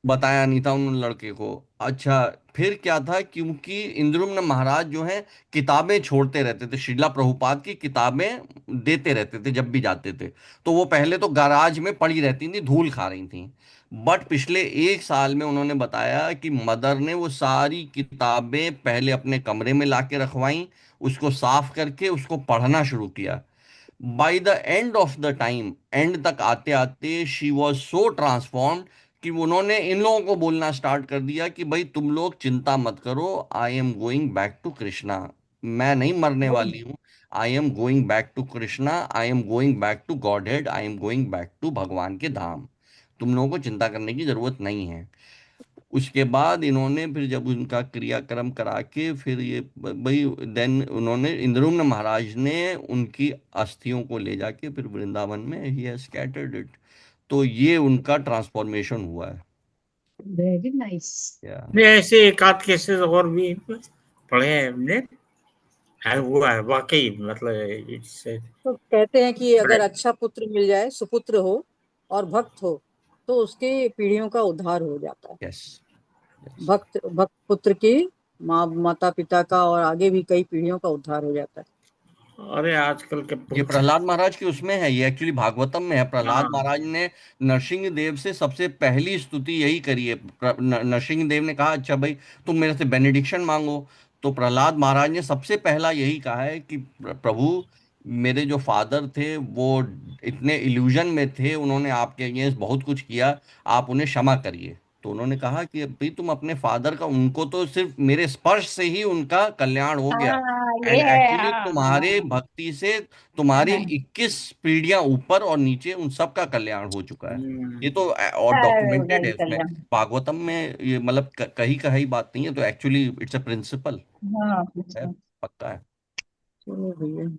बताया नहीं था उन लड़के को। अच्छा, फिर क्या था, क्योंकि इंद्रुम्न महाराज जो है किताबें छोड़ते रहते थे, श्रीला प्रभुपाद की किताबें देते रहते थे जब भी जाते थे। तो वो पहले तो गैराज में पड़ी रहती थी, धूल खा रही थी। बट पिछले 1 साल में उन्होंने बताया कि मदर ने वो सारी किताबें पहले अपने कमरे में लाके रखवाई, उसको साफ करके उसको पढ़ना शुरू किया। By the end of the time, and तक आते आते शी वॉज सो ट्रांसफॉर्म्ड कि उन्होंने इन लोगों को बोलना स्टार्ट कर दिया कि भाई तुम लोग चिंता मत करो, I am going back to Krishna. मैं नहीं मरने वाली हूँ। I am going back to Krishna, I am going back to godhead, I am going back to भगवान के धाम। तुम लोगों को चिंता करने की जरूरत नहीं है। उसके बाद इन्होंने फिर जब उनका क्रियाक्रम करा के फिर ये भाई, देन उन्होंने इंद्रुम्न महाराज ने उनकी अस्थियों को ले जाके फिर वृंदावन में ही हैज स्कैटर्ड इट। तो ये उनका ट्रांसफॉर्मेशन हुआ है। Very nice. या ऐसे एक आध केसेस और भी पढ़े हैं हमने। है, हुआ है वाकई, मतलब इट्स तो कहते हैं कि अगर अच्छा पुत्र मिल जाए, सुपुत्र हो और भक्त हो, तो उसके पीढ़ियों का उद्धार हो जाता है। यस। भक्त पुत्र की माता पिता का और आगे भी कई पीढ़ियों का उद्धार हो जाता है। अरे आजकल के ये पुत्र, प्रहलाद महाराज की उसमें है, ये एक्चुअली भागवतम में है। प्रहलाद हाँ, महाराज ने नरसिंह देव से सबसे पहली स्तुति यही करी है। नरसिंह देव ने कहा अच्छा भाई तुम मेरे से बेनेडिक्शन मांगो, तो प्रहलाद महाराज ने सबसे पहला यही कहा है कि प्रभु मेरे जो फादर थे वो इतने इल्यूजन में थे, उन्होंने आपके अगेंस्ट बहुत कुछ किया, आप उन्हें क्षमा करिए। तो उन्होंने कहा कि भाई तुम अपने फादर का, उनको तो सिर्फ मेरे स्पर्श से ही उनका कल्याण हो गया, हाँ एंड ये है, एक्चुअली हाँ तुम्हारे हाँ भक्ति से तुम्हारी हाँ। 21 पीढ़ियां ऊपर और नीचे उन सब का कल्याण हो चुका है। ये तो और अरे डॉक्यूमेंटेड भाई है उसमें, कल्याण। भागवतम में। ये मतलब कही कही बात नहीं है, तो एक्चुअली इट्स अ प्रिंसिपल हाँ है, पूछो। पक्का है। चलो भैया,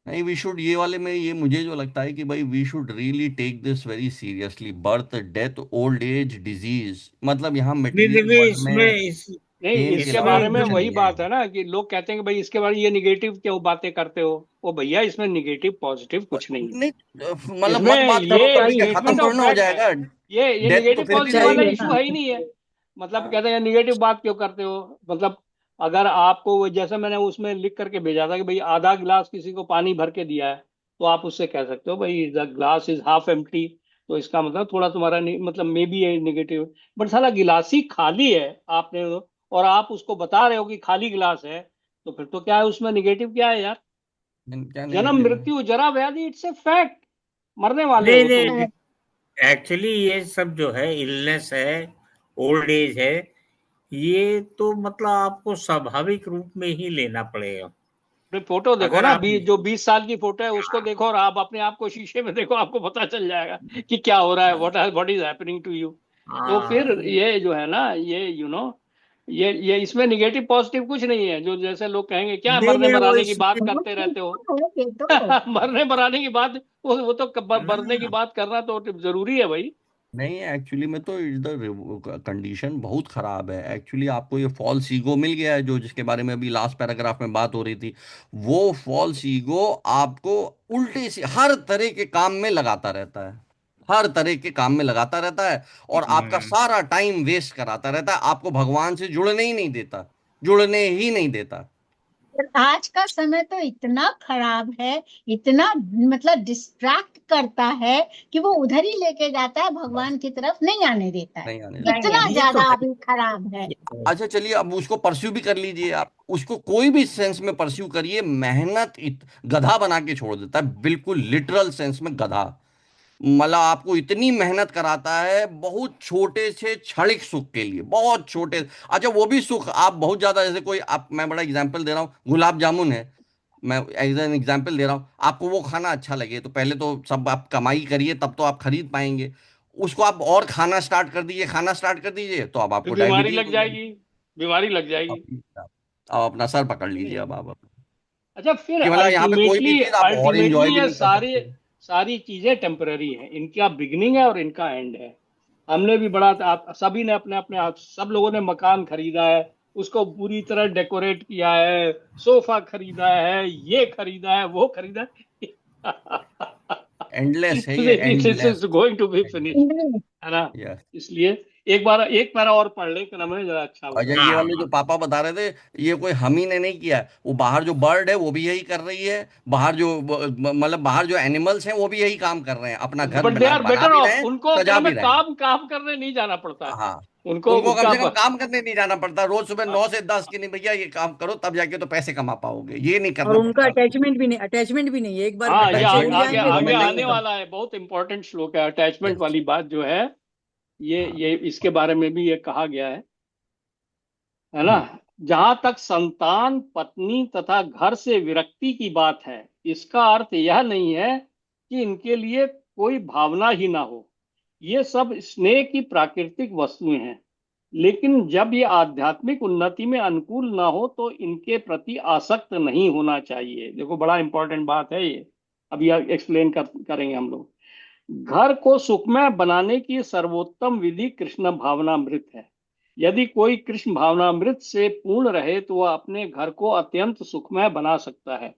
नहीं, वी शुड, ये वाले में ये मुझे जो लगता है कि भाई we should really take this very seriously. Birth, death, old age, disease, मतलब यहाँ नहीं मटेरियल देखिए, वर्ल्ड इसमें में नहीं, पेन के इसके अलावा बारे और में कुछ एकदम वही नहीं है। बात है ना कि लोग कहते हैं कि भाई इसके बारे में ये निगेटिव क्यों बातें करते हो। वो भैया इसमें निगेटिव पॉजिटिव कुछ नहीं है। नहीं, मतलब इसमें मत बात करो तो ये अभी क्या सच्चाई खत्म स्टेटमेंट थोड़ा ऑफ ना हो फैक्ट है। जाएगा। ये डेथ तो निगेटिव फिर भी पॉजिटिव सच्चाई वाला है इशू ना। है ही नहीं है। मतलब कहते हैं निगेटिव बात क्यों करते हो। मतलब अगर आपको जैसे मैंने उसमें लिख करके भेजा था कि भाई आधा गिलास किसी को पानी भर के दिया है, तो आप उससे कह सकते हो भाई the glass is half empty, तो इसका मतलब थोड़ा तुम्हारा मतलब मे बी है निगेटिव। बट साला गिलास ही खाली है आपने, और आप उसको बता रहे हो कि खाली गिलास है, तो फिर तो क्या है उसमें निगेटिव क्या है यार। क्या जन्म नेगेटिव है? मृत्यु जरा व्याधि इट्स ए फैक्ट। मरने वाले नहीं हो तो। नहीं, एक्चुअली ये सब जो है इलनेस है, ओल्ड एज है, ये तो मतलब आपको स्वाभाविक रूप में ही लेना पड़ेगा। अपनी फोटो देखो अगर ना, आप, जो 20 साल की फोटो है उसको देखो, और आप अपने आप को शीशे में देखो, आपको पता चल जाएगा कि क्या हो रहा है, what is happening to you. तो फिर हाँ, ये जो है ना, ये ये इसमें निगेटिव पॉजिटिव कुछ नहीं है। जो जैसे लोग कहेंगे क्या नहीं मरने नहीं, वो मराने की बात इसमें, करते रहते हो। ये तो मरने मराने की बात, वो तो मरने की हाँ, बात करना तो जरूरी है भाई। नहीं, एक्चुअली में तो इधर कंडीशन बहुत खराब है। एक्चुअली आपको ये फॉल्स ईगो मिल गया है, जो जिसके बारे में अभी लास्ट पैराग्राफ में बात हो रही थी। वो फॉल्स ईगो आपको उल्टे से हर तरह के काम में लगाता रहता है, हर तरह के काम में लगाता रहता है, और आपका हम्म, सारा टाइम वेस्ट कराता रहता है, आपको भगवान से जुड़ने ही नहीं देता, जुड़ने ही नहीं देता। और आज का समय तो इतना खराब है, इतना मतलब डिस्ट्रैक्ट करता है कि वो उधर ही लेके जाता है, बस भगवान की तरफ नहीं आने देता है। नहीं आने नहीं देता। इतना आने ये तो ज्यादा है। अभी खराब है। अच्छा चलिए, अब उसको परस्यू भी कर लीजिए आप, उसको कोई भी सेंस में परस्यू करिए, मेहनत गधा बना के छोड़ देता है, बिल्कुल लिटरल सेंस में गधा। मतलब आपको इतनी मेहनत कराता है बहुत छोटे से क्षणिक सुख के लिए, बहुत छोटे। अच्छा वो भी सुख आप बहुत ज्यादा, जैसे कोई आप, मैं बड़ा एग्जांपल दे रहा हूँ, गुलाब जामुन है, मैं एज एन एग्जाम्पल दे रहा हूँ, आपको वो खाना अच्छा लगे तो पहले तो सब आप कमाई करिए तब तो आप खरीद पाएंगे। उसको आप और खाना स्टार्ट कर दीजिए, खाना स्टार्ट कर दीजिए, तो अब फिर आपको बीमारी डायबिटीज लग हो जाएगी। जाएगी, बीमारी लग जाएगी। अब अपना सर पकड़ लीजिए नहीं, अब आप, अच्छा फिर कि मतलब यहाँ पे कोई भी अल्टीमेटली चीज आप और एंजॉय अल्टीमेटली भी ये नहीं कर सारे सकते। सारी चीजें टेम्पररी हैं। इनका बिगनिंग है और इनका एंड है। हमने भी बड़ा, आप सभी ने अपने अपने सब लोगों ने मकान खरीदा है, उसको पूरी तरह डेकोरेट किया है, सोफा खरीदा है, ये खरीदा है, वो खरीदा है। एंडलेस है ये, this endless. Is going to be finish, है ना। यस। इसलिए एक बार एक पैरा और पढ़ ले, क्या नाम है, जरा अच्छा अच्छा, होगा। ये हाँ, वाले जो पापा बता रहे थे, ये कोई हम ही ने नहीं किया है, वो बाहर जो बर्ड है वो भी यही कर रही है, बाहर जो मतलब बाहर जो एनिमल्स हैं वो भी यही काम कर रहे हैं, अपना घर बट दे आर बना बेटर भी ऑफ, रहे हैं, उनको क्या सजा नाम है, भी रहे हैं। काम काम करने नहीं जाना पड़ता है। हाँ, उनको उनको कम उनका से कम काम करने नहीं जाना पड़ता, रोज सुबह 9 से 10 की नहीं भैया ये काम करो, तब जाके तो पैसे कमा पाओगे, ये नहीं और करना उनका पड़ता। अटैचमेंट भी नहीं है, एक बार हाँ, ये बच्चे अटैचमेंट उड़ भी नहीं आगे है, जाएंगे वो आगे तो नहीं आने खत्म। है। वाला है, बहुत इंपॉर्टेंट श्लोक है अटैचमेंट यस। वाली बात जो है। हाँ। ये इसके बारे में भी ये कहा गया है ना। हम्म। जहां तक संतान, पत्नी तथा घर से विरक्ति की बात है, इसका अर्थ यह नहीं है कि इनके लिए कोई भावना ही ना हो। ये सब स्नेह की प्राकृतिक वस्तुएं हैं। लेकिन जब ये आध्यात्मिक उन्नति में अनुकूल ना हो तो इनके प्रति आसक्त नहीं होना चाहिए। देखो बड़ा इंपॉर्टेंट बात है ये, अभी एक्सप्लेन करेंगे हम लोग। घर को सुखमय बनाने की सर्वोत्तम विधि कृष्ण भावनामृत है। यदि कोई कृष्ण भावनामृत से पूर्ण रहे तो वह अपने घर को अत्यंत सुखमय बना सकता है,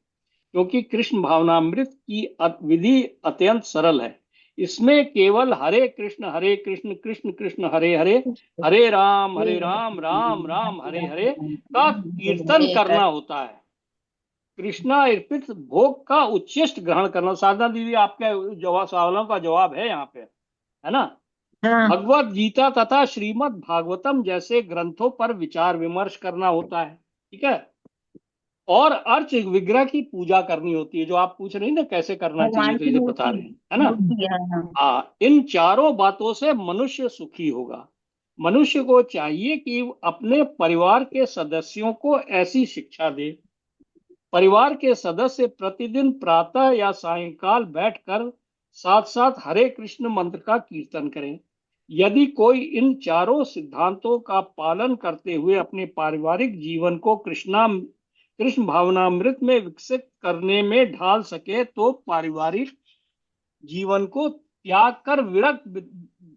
क्योंकि कृष्ण भावनामृत की विधि अत्यंत सरल है। इसमें केवल हरे कृष्ण कृष्ण कृष्ण हरे हरे, हरे राम राम राम हरे हरे का कीर्तन करना होता है। कृष्णा अर्पित भोग का उच्छिष्ट ग्रहण करना। साधना दीदी, आपके जवाब सवालों का जवाब है यहाँ पे, है ना। हाँ भगवत गीता तथा श्रीमद् भागवतम जैसे ग्रंथों पर विचार विमर्श करना होता है, ठीक है। और अर्च विग्रह की पूजा करनी होती है, जो आप पूछ रही हैं ना कैसे करना चाहिए, भगवान तो की ये बता मूर्ति रहे हैं, है ना। मूर्ति है। हाँ, इन चारों बातों से मनुष्य सुखी होगा। मनुष्य को चाहिए कि अपने परिवार के सदस्यों को ऐसी शिक्षा दे। परिवार के सदस्य प्रतिदिन प्रातः या सायंकाल बैठकर साथ साथ हरे कृष्ण मंत्र का कीर्तन करें। यदि कोई इन चारों सिद्धांतों का पालन करते हुए अपने पारिवारिक जीवन को कृष्ण भावनामृत में विकसित करने में ढाल सके तो पारिवारिक जीवन को त्याग कर विरक्त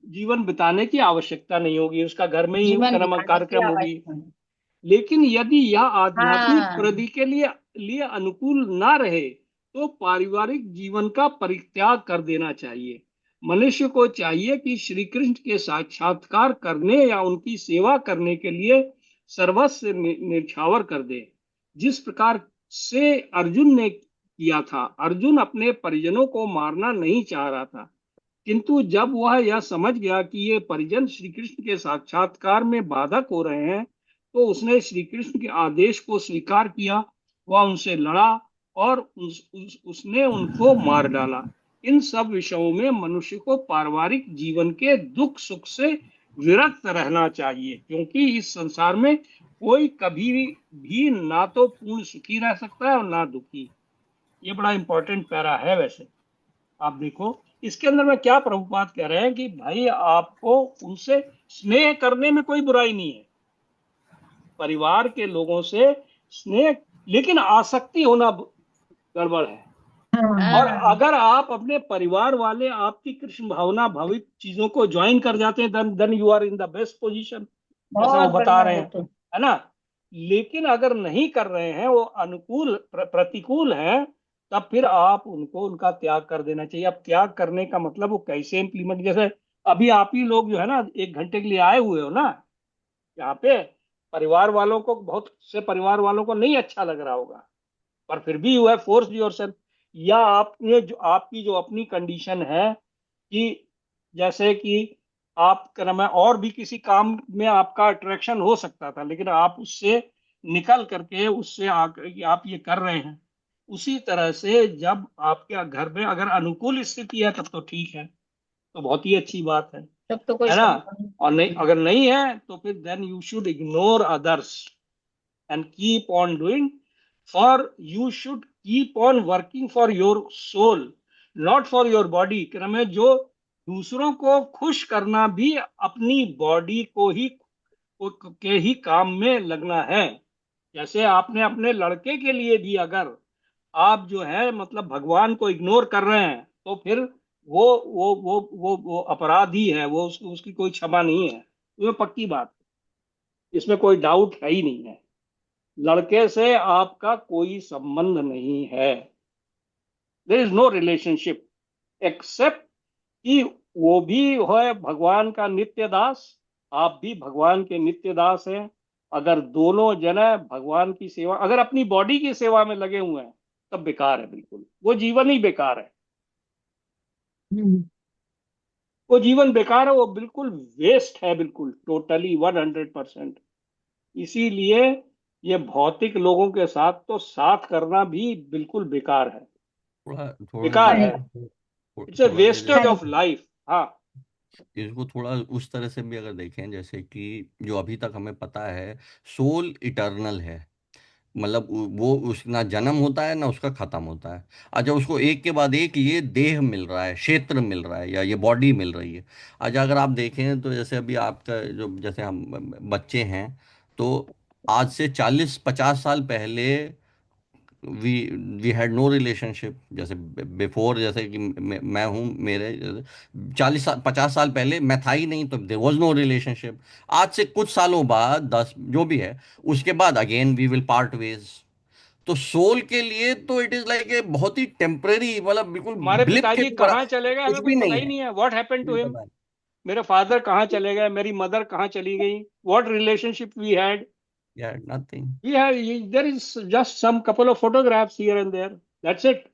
जीवन बिताने की आवश्यकता नहीं होगी, उसका घर में ही जीवन कर्म बिताने की कार्यक्रम होगी। आवश्यकता है। लेकिन यदि यह आध्यात्मिक हाँ, प्रगति के लिए अनुकूल ना रहे तो पारिवारिक जीवन का परित्याग कर देना चाहिए। मनुष्य को चाहिए कि श्री कृष्ण के साक्षात्कार करने या उनकी सेवा करने के लिए सर्वस्व निछावर कर दे, जिस प्रकार से अर्जुन ने किया था। अर्जुन अपने परिजनों को मारना नहीं चाह रहा था, किंतु जब वह यह समझ गया कि ये परिजन श्री कृष्ण के साक्षात्कार में बाधक हो रहे हैं तो उसने श्री कृष्ण के आदेश को स्वीकार किया। वह उनसे लड़ा और उसने उनको मार डाला। इन सब विषयों में मनुष्य को पारिवारिक जीवन के दुख सुख से विरक्त रहना चाहिए, क्योंकि इस संसार में कोई कभी भी ना तो पूर्ण सुखी रह सकता है और ना दुखी। ये बड़ा इंपॉर्टेंट पैरा है। वैसे आप देखो इसके अंदर में क्या प्रभुपाद कह रहे हैं कि भाई आपको उनसे स्नेह करने में कोई बुराई नहीं है, परिवार के लोगों से स्नेह, लेकिन आसक्ति होना गड़बड़ है। हाँ और हाँ, अगर आप अपने परिवार वाले आपकी कृष्ण भावना भावित चीजों को ज्वाइन कर जाते हैं then you are in the best position, जैसा वो बहुत बता बढ़िया रहे वो हैं, तो। है ना। लेकिन अगर नहीं कर रहे हैं, वो अनुकूल प्रतिकूल है, तब फिर आप उनको उनका त्याग कर देना चाहिए। अब त्याग करने का मतलब वो कैसे इम्प्लीमेंट, जैसे अभी आप ही लोग जो है ना 1 घंटे के लिए आए हुए हो ना यहाँ पे, परिवार वालों को, बहुत से परिवार वालों को नहीं अच्छा लग रहा होगा, पर फिर भी यू हैव फोर्स्ड योरसेल्फ। या आपने जो आपकी जो अपनी कंडीशन है कि जैसे कि आप क्या नाम है और भी किसी काम में आपका अट्रैक्शन हो सकता था, लेकिन आप उससे निकल करके उससे आकर कि आप ये कर रहे हैं। उसी तरह से जब आपके घर में अगर अनुकूल स्थिति है तब तो ठीक है, तो बहुत ही अच्छी बात तब तो कोई है ना। समस्या नहीं। और नहीं, अगर नहीं है तो फिर then you should ignore others and keep on doing, for you should keep on working for your soul, not for your body। क्रम है जो दूसरों को खुश करना भी अपनी बॉडी के ही काम में लगना है। जैसे आपने अपने लड़के के लिए भी अगर आप जो है मतलब भगवान को इग्नोर कर रहे हैं तो फिर वो अपराधी है, वो उसकी कोई क्षमा नहीं है। ये पक्की बात, इसमें कोई डाउट है ही नहीं है। लड़के से आपका कोई संबंध नहीं है, there is no relationship, except कि वो भी है भगवान का नित्य दास, आप भी भगवान के नित्य दास हैं। अगर दोनों जने भगवान की सेवा, अगर अपनी बॉडी की सेवा में लगे हुए हैं तब बेकार है, बिल्कुल वो जीवन ही बेकार है। हम्म, वो जीवन बेकार है, वो बिल्कुल वेस्ट है, बिल्कुल टोटली 100%। इसीलिए ये भौतिक लोगों के साथ तो साथ करना भी बिल्कुल बेकार है, थोड़ा थोड़ा बेकार ये है। करेक्ट इट्स ए थोड़ा ये वेस्टेज जैसे ऑफ करेक्ट लाइफ। हाँ। इसको थोड़ा उस तरह से भी अगर देखें, जैसे कि जो अभी तक हमें पता है, सोल इटर्नल है। मतलब वो उस ना जन्म होता है ना उसका खत्म होता है। अच्छा, उसको एक के बाद एक ये देह मिल रहा है, क्षेत्र मिल रहा है, या ये बॉडी मिल रही है। अच्छा, अगर आप देखें तो जैसे अभी आपका जो जैसे हम बच्चे हैं, तो आज से 40-50 साल पहले we we had no relationship, जैसे बिफोर, जैसे कि मैं हूँ, मेरे 40 साल 50 साल पहले मैं था ही नहीं, तो देयर वाज नो रिलेशनशिप। आज से कुछ सालों बाद, 10 जो भी है, उसके बाद again we will part ways. तो सोल के लिए तो इट इज लाइक ए बहुत ही टेम्पररी, मतलब बिल्कुल हमारे ब्लिप के पिताजी भी बड़ा कहाँ चले गए कुछ हमें कुछ भी पता नहीं ही है। नहीं है। व्हाट हैपेंड टू नहीं हिम? पता। मेरे फादर कहाँ चले गए, मेरी मदर कहाँ चली गई, व्हाट रिलेशनशिप वी हैड? या nothing. We have, there is just some couple of photographs here and there, that's it.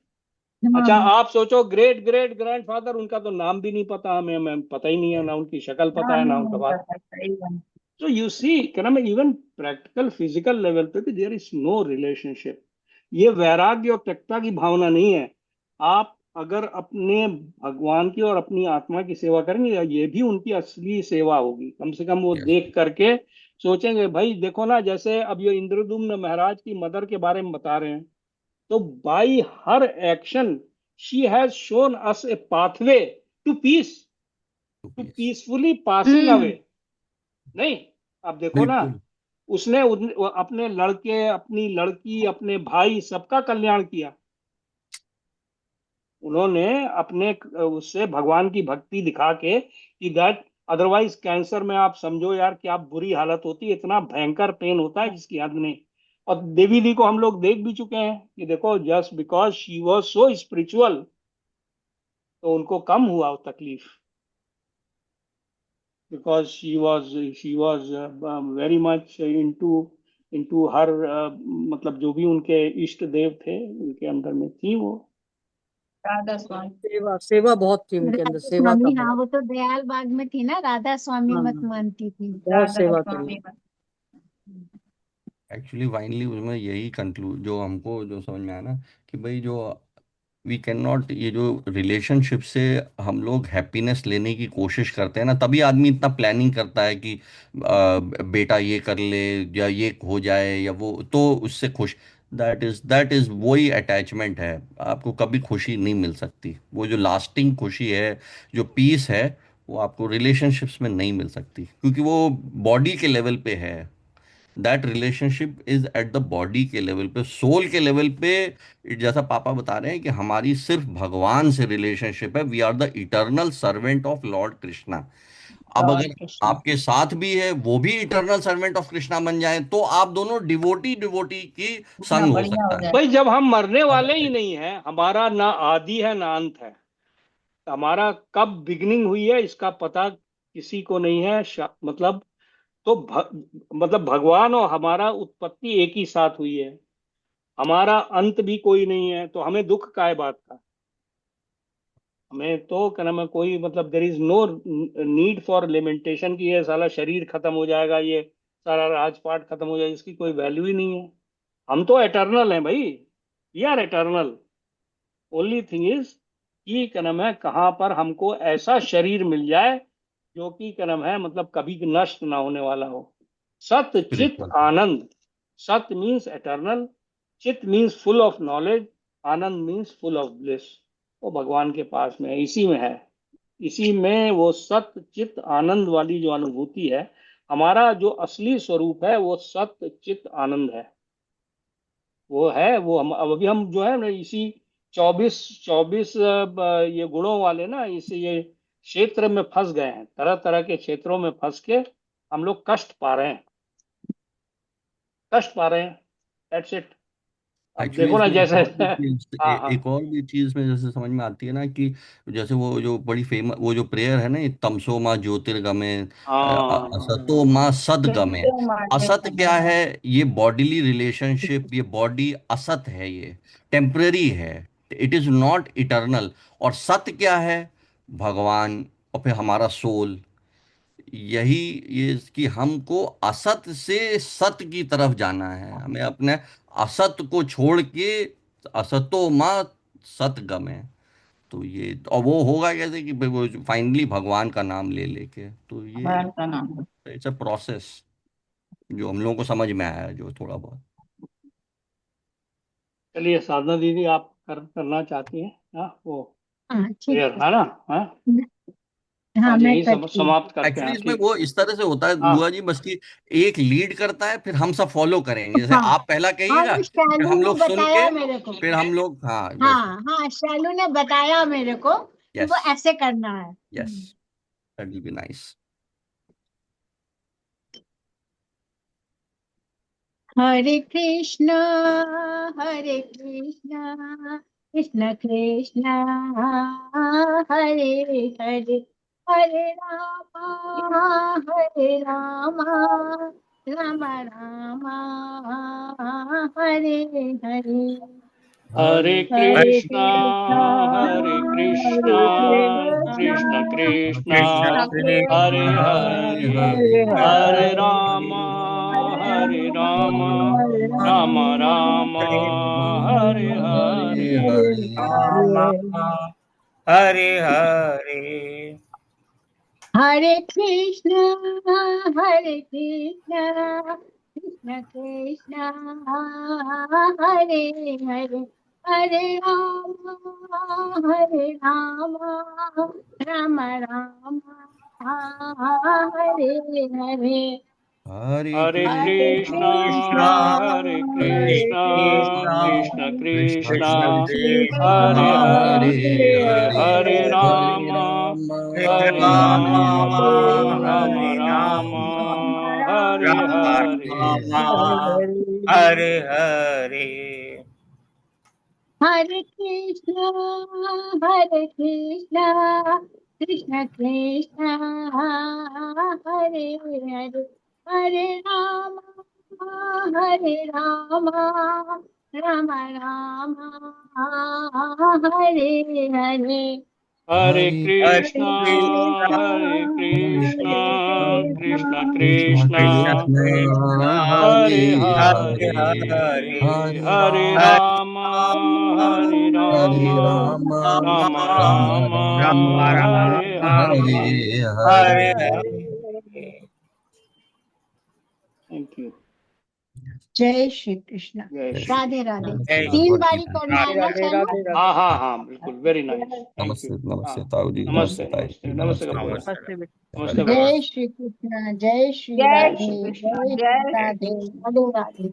अच्छा, हाँ आप सोचो ग्रेट ग्रेट ग्रैंडफादर, उनका तो नाम भी नहीं पता हमें, हमें पता ही नहीं है, ना उनकी शक्ल पता हाँ, है, ना नहीं उनका नहीं बात। पता, सही बात। So you see, क्या नाम है, इवन प्रैक्टिकल फिजिकल लेवल पे भी देयर इज नो रिलेशनशिप। ये वैराग्य और त्यक्ता की भावना नहीं है। आप अगर अपने भगवान की और अपनी आत्मा की सेवा करेंगे, ये भी उनकी असली सेवा होगी, कम से कम वो यस। देख करके सोचेंगे। भाई देखो ना, जैसे अब ये इंद्रदुम्न महाराज की मदर के बारे में बता रहे हैं, तो by her action she has shown us a pathway to peace, to peacefully passing away. Hmm. नहीं, आप देखो ना, बिल्कुल। उसने वो अपने लड़के, अपनी लड़की, अपने भाई, सबका कल्याण किया। उन्होंने अपने उससे भगवान की भक्ति दिखा के, कि दैट अदरवाइज कैंसर में आप समझो यार क्या बुरी हालत होती है, इतना भयंकर पेन होता है जिसकी हद नहीं। और देवी दी को हम लोग देख भी चुके हैं कि देखो, just because she was so spiritual, तो उनको कम हुआ वो तकलीफ, because she was very much into her, मतलब जो भी उनके इष्ट देव थे उनके अंदर में थी वो। राधा स्वामी। सेवा सेवा बहुत थी उनके अंदर, राधा सेवा का स्वामी, हाँ बहुत। वो तो दयाल बाग में थी ना, राधा स्वामी हाँ मत मानती थी। बहुत राधा सेवा करी। स्वामी। एक्चुअली फाइनली उसमें यही कंक्लूड जो हमको जो समझ में आया ना, कि भाई जो वी कैन नॉट, ये जो रिलेशनशिप से हम लोग हैप्पीनेस लेने की कोशिश करते हैं ना, तभी आदमी इतना प्लानिंग करता है कि बेटा ये कर ले, या ये हो जाए, या वो तो उससे खुश। दैट इज वही अटैचमेंट है। आपको कभी खुशी नहीं मिल सकती, वो जो लास्टिंग खुशी है, जो पीस है, वो आपको रिलेशनशिप्स में नहीं मिल सकती, क्योंकि वो बॉडी के लेवल पे है। That relationship is at the body के लेवल पे, सोल के लेवल पे। जैसा पापा बता रहे हैं कि हमारी सिर्फ भगवान से रिलेशनशिप है, we are the eternal servant of lord Krishna. अब लॉर्ड अगर कृष्ण। आपके साथ भी है वो भी इटर्नल सर्वेंट ऑफ कृष्णा बन जाए, तो आप दोनों डिवोटी डिवोटी की कितना संग हो बढ़िया हो सकता है। जाए। भाई जब हम मरने वाले ही नहीं है, हमारा ना आदि है ना अंत है, हमारा कब बिगनिंग हुई है इसका पता किसी को नहीं है, मतलब तो मतलब भगवान और हमारा उत्पत्ति एक ही साथ हुई है, हमारा अंत भी कोई नहीं है, तो हमें दुख काय बात का? हमें तो क्या नाम है, कोई मतलब there is no need for limitation की ये साला शरीर खत्म हो जाएगा, ये सारा राजपाट खत्म हो जाएगा, इसकी कोई वैल्यू ही नहीं है। हम तो एटर्नल हैं भाई, we are eternal. Only thing is कि क्या नाम है, कहाँ पर हमको ऐसा शरीर मिल जाए जो कि क्या नाम है, मतलब कभी नष्ट ना होने वाला हो। सत चित स्पिरिचुअल। आनंद। सत मीन्स एटर्नल, चित means full of knowledge, Anand means full of bliss. वो भगवान के पास में है, इसी में है। इसी में वो सत चित आनंद वाली जो अनुभूति है, हमारा जो असली स्वरूप है वो सत चित आनंद है। वो है, वो हम अब अभी हम जो है ना, इसी 24 ये गुणों वाले ना, इस ये क्षेत्र में फंस गए हैं, तरह तरह के क्षेत्रों में फंस के हम लोग कष्ट पा रहे हैं, कष्ट पा रहे हैं। That's it. अब एक्चुअली देखो ना, इसमें एक जैसे और भी चीज, हाँ हाँ एक और भी चीज में जैसे समझ में आती है ना, कि जैसे वो जो बड़ी फेमस वो जो प्रेयर है ना, ये तमसो माँ ज्योतिर्गमय, असतो हाँ माँ सदगमय। तुमसे मांगे असत क्या समय। है? ये बॉडीली रिलेशनशिप, ये बॉडी असत है, ये टेम्पररी है, इट इज नॉट इटर्नल। और सत्य क्या है? भगवान। और फिर हमारा सोल। यही, ये कि हमको असत से सत्य की तरफ जाना है, हमें अपने असत को छोड़ के असतो माँ सतगम है। तो ये, और वो होगा कैसे कि भाई वो फाइनली भगवान का नाम ले लेके, तो ये भगवान का नाम। इट्स अ प्रोसेस जो हम लोगों को समझ में आया है, जो थोड़ा बहुत। चलिए, साधना दीदी आप करना चाहती हैं? हाँ वो हाँ ठीक क्लियर है ना? हाँ, है। हाँ आज मैं यही करती हूँ। समाप्त करते एक्चुअली हैं, इसमें ठीक। वो इस तरह से होता है हाँ बुआ जी, बस कि एक लीड करता है, फिर हम सब फॉलो करेंगे। जैसे हाँ आप पहला हाँ, कहिएगा, वो फिर शालू हम ने लोग सुन बताया के, मेरे को। फिर हम लोग, हाँ वैसे। हाँ हाँ, शालू ने बताया मेरे को कि यस, वो ऐसे करना है। Yes, that will be nice. Hare Krishna Krishna Krishna Hare Hare, Hare Rama Ram Rama Hare Hare, Hare Hare Krishna Krishna Hare Krishna Krishna Krishna Krishna Hare Krishna Hare, Hare Hare Hare, Ram Ram Ram Hare Hare. Ram Hare Hare. Hare Krishna Krishna Krishna Hare Hare, Hare Ram Ram Ram Hare Hare, Hare Hare Hare Krishna Krishna Hare Hare Krishna Krishna Krishna Krishna Krishna Krishna Krishna Hare Hare Hare, Hare Hare, Hare Ram Hare Ram Ram Hare Ram Ram Hare Ram Hare. Ram Hare Hare. Hare Krishna Krishna Krishna Hare Hare, Hare Ram Ram Ram Hare Hare, Hare Hare Krishna Hare Krishna Hare Krishna Krishna Krishna Krishna Krishna Krishna Krishna Hare Hare Hare Hare, Hare, Hare, Hare Hare Ram Ram Hare Ram Ram Ram Ram Hare Ram Hare. Hare Hare Hare. Hare. Thank you. जय श्री कृष्ण। जय श्री राधे कृष्ण। राधे। जय राधे। 3 भगवत बारी गीता। करना है ना राधे चालू। राधे हाँ राधे। हाँ हाँ, बिल्कुल, वेरी नाइस, थैंक यू। नमस्ते, हाँ, नमस्ते ताऊ जी, नमस्ते नमस्ते ताई नमस्ते जी, नमस्ते नमस्ते। कपूर। नमस्ते। नमस्ते बेटा। नमस्ते हरे भैया। जय श्री कृष्ण, जय श्री जय राधे, श्री कृष्ण, जय श्री जय राधे, राधे राधे।